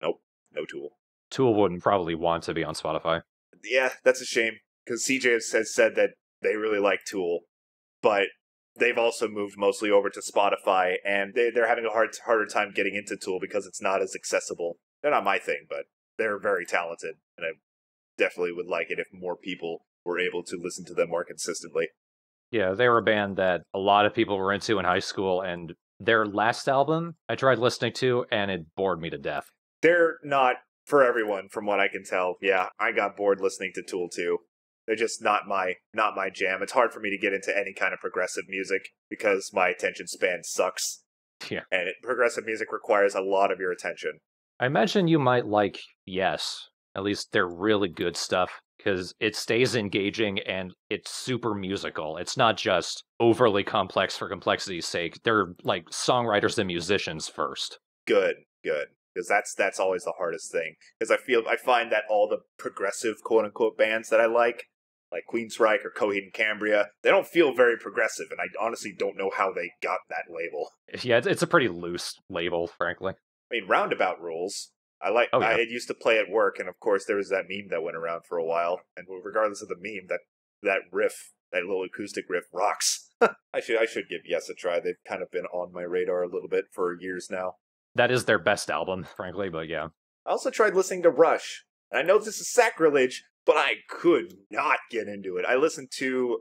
Speaker 2: Nope, no Tool.
Speaker 1: Tool wouldn't probably want to be on Spotify.
Speaker 2: Yeah, that's a shame, because CJ has said that they really like Tool, but they've also moved mostly over to Spotify, and they're having a harder time getting into Tool because it's not as accessible. They're not my thing, but they're very talented, and I definitely would like it if more people were able to listen to them more consistently.
Speaker 1: Yeah, they were a band that a lot of people were into in high school, and their last album I tried listening to, and it bored me to death.
Speaker 2: They're not for everyone, from what I can tell. Yeah, I got bored listening to Tool too. They're just not my jam. It's hard for me to get into any kind of progressive music because my attention span sucks.
Speaker 1: Yeah.
Speaker 2: And progressive music requires a lot of your attention.
Speaker 1: I imagine you might like Yes. At least they're really good stuff, because it stays engaging and it's super musical. It's not just overly complex for complexity's sake. They're like songwriters and musicians first.
Speaker 2: Good. Because that's always the hardest thing. Because I find that all the progressive quote-unquote bands that I like Queensryche or Coheed and Cambria, they don't feel very progressive, and I honestly don't know how they got that label.
Speaker 1: Yeah, it's a pretty loose label, frankly.
Speaker 2: I mean, Roundabout rules. I used to play at work, and of course there was that meme that went around for a while, and regardless of the meme, that riff, that little acoustic riff rocks. I should give Yes a try. They've kind of been on my radar a little bit for years now.
Speaker 1: That is their best album, frankly, but yeah.
Speaker 2: I also tried listening to Rush, and I know this is sacrilege, but I could not get into it. I listened to,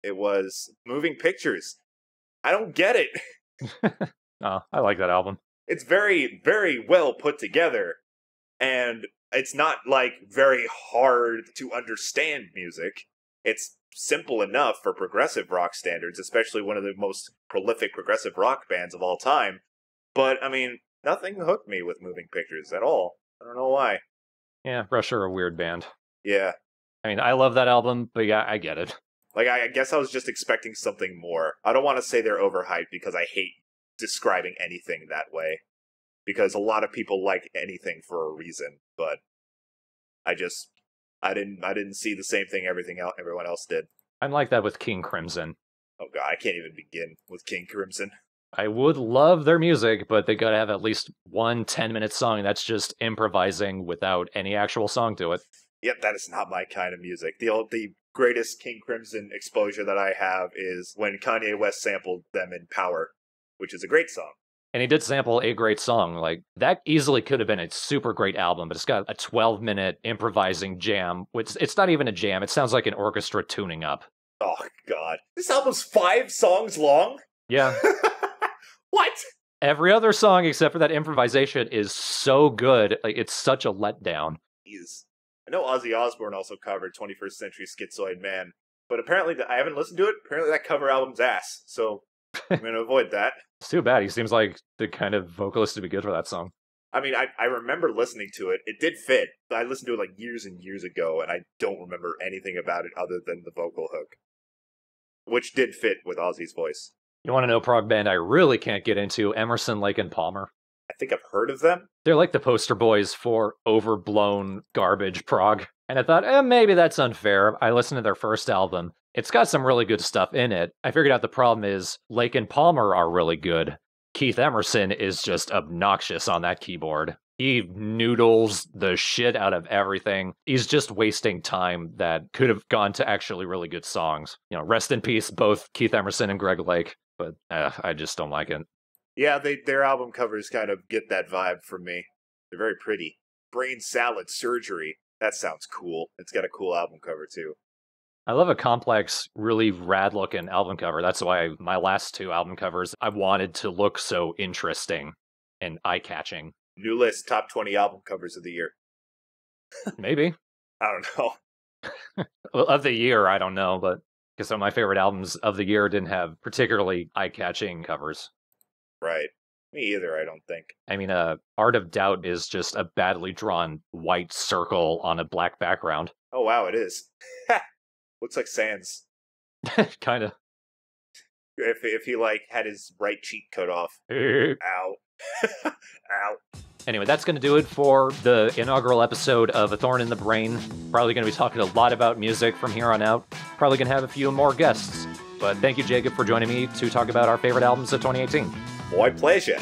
Speaker 2: it was Moving Pictures. I don't get it.
Speaker 1: Oh, I like that album.
Speaker 2: It's very, very well put together, and it's not, very hard to understand music. It's simple enough for progressive rock standards, especially one of the most prolific progressive rock bands of all time. But, I mean, nothing hooked me with Moving Pictures at all. I don't know why.
Speaker 1: Yeah, Rush are a weird band.
Speaker 2: Yeah.
Speaker 1: I mean, I love that album, but yeah, I get it.
Speaker 2: I guess I was just expecting something more. I don't want to say they're overhyped because I hate describing anything that way, because a lot of people like anything for a reason, but I didn't see the same thing everyone else did.
Speaker 1: I'm like that with King Crimson.
Speaker 2: Oh god, I can't even begin with King Crimson.
Speaker 1: I would love their music, but they gotta have at least one 10-minute song that's just improvising without any actual song to it.
Speaker 2: Yep, that is not my kind of music. The greatest King Crimson exposure that I have is when Kanye West sampled them in Power, which is a great song.
Speaker 1: And he did sample a great song. Like, that easily could have been a super great album, but it's got a 12-minute improvising jam. It's not even a jam. It sounds like an orchestra tuning up.
Speaker 2: Oh, God. This album's 5 songs long?
Speaker 1: Yeah.
Speaker 2: What?
Speaker 1: Every other song except for that improvisation is so good. Like, it's such a letdown.
Speaker 2: Jeez. I know Ozzy Osbourne also covered 21st Century Schizoid Man, but apparently I haven't listened to it. Apparently that cover album's ass, so I'm going to avoid that.
Speaker 1: It's too bad. He seems like the kind of vocalist to be good for that song.
Speaker 2: I mean, I remember listening to it. It did fit. I listened to it like years and years ago, and I don't remember anything about it other than the vocal hook, which did fit with Ozzy's voice.
Speaker 1: You want to know a prog band I really can't get into? Emerson, Lake and Palmer.
Speaker 2: I think I've heard of them.
Speaker 1: They're like the poster boys for overblown garbage prog. And I thought, maybe that's unfair. I listened to their first album. It's got some really good stuff in it. I figured out the problem is Lake and Palmer are really good. Keith Emerson is just obnoxious on that keyboard. He noodles the shit out of everything. He's just wasting time that could have gone to actually really good songs. You know, rest in peace, both Keith Emerson and Greg Lake. But I just don't like it.
Speaker 2: Yeah, their album covers kind of get that vibe from me. They're very pretty. Brain Salad Surgery. That sounds cool. It's got a cool album cover, too.
Speaker 1: I love a complex, really rad-looking album cover. That's why my last 2 album covers, I wanted to look so interesting and eye-catching.
Speaker 2: New list, top 20 album covers of the year.
Speaker 1: Maybe.
Speaker 2: I don't know.
Speaker 1: Well, of the year, I don't know, but because some of my favorite albums of the year didn't have particularly eye-catching covers.
Speaker 2: Right. Me either, I don't think.
Speaker 1: I mean, Art of Doubt is just a badly drawn white circle on a black background.
Speaker 2: Oh, wow, it is. Looks like Sans.
Speaker 1: Kind of.
Speaker 2: If he, like, had his right cheek cut off. Ow. Ow.
Speaker 1: Anyway, that's going to do it for the inaugural episode of A Thorn in the Brain. Probably going to be talking a lot about music from here on out. Probably going to have a few more guests. But thank you, Jacob, for joining me to talk about our favorite albums of 2018.
Speaker 2: My pleasure.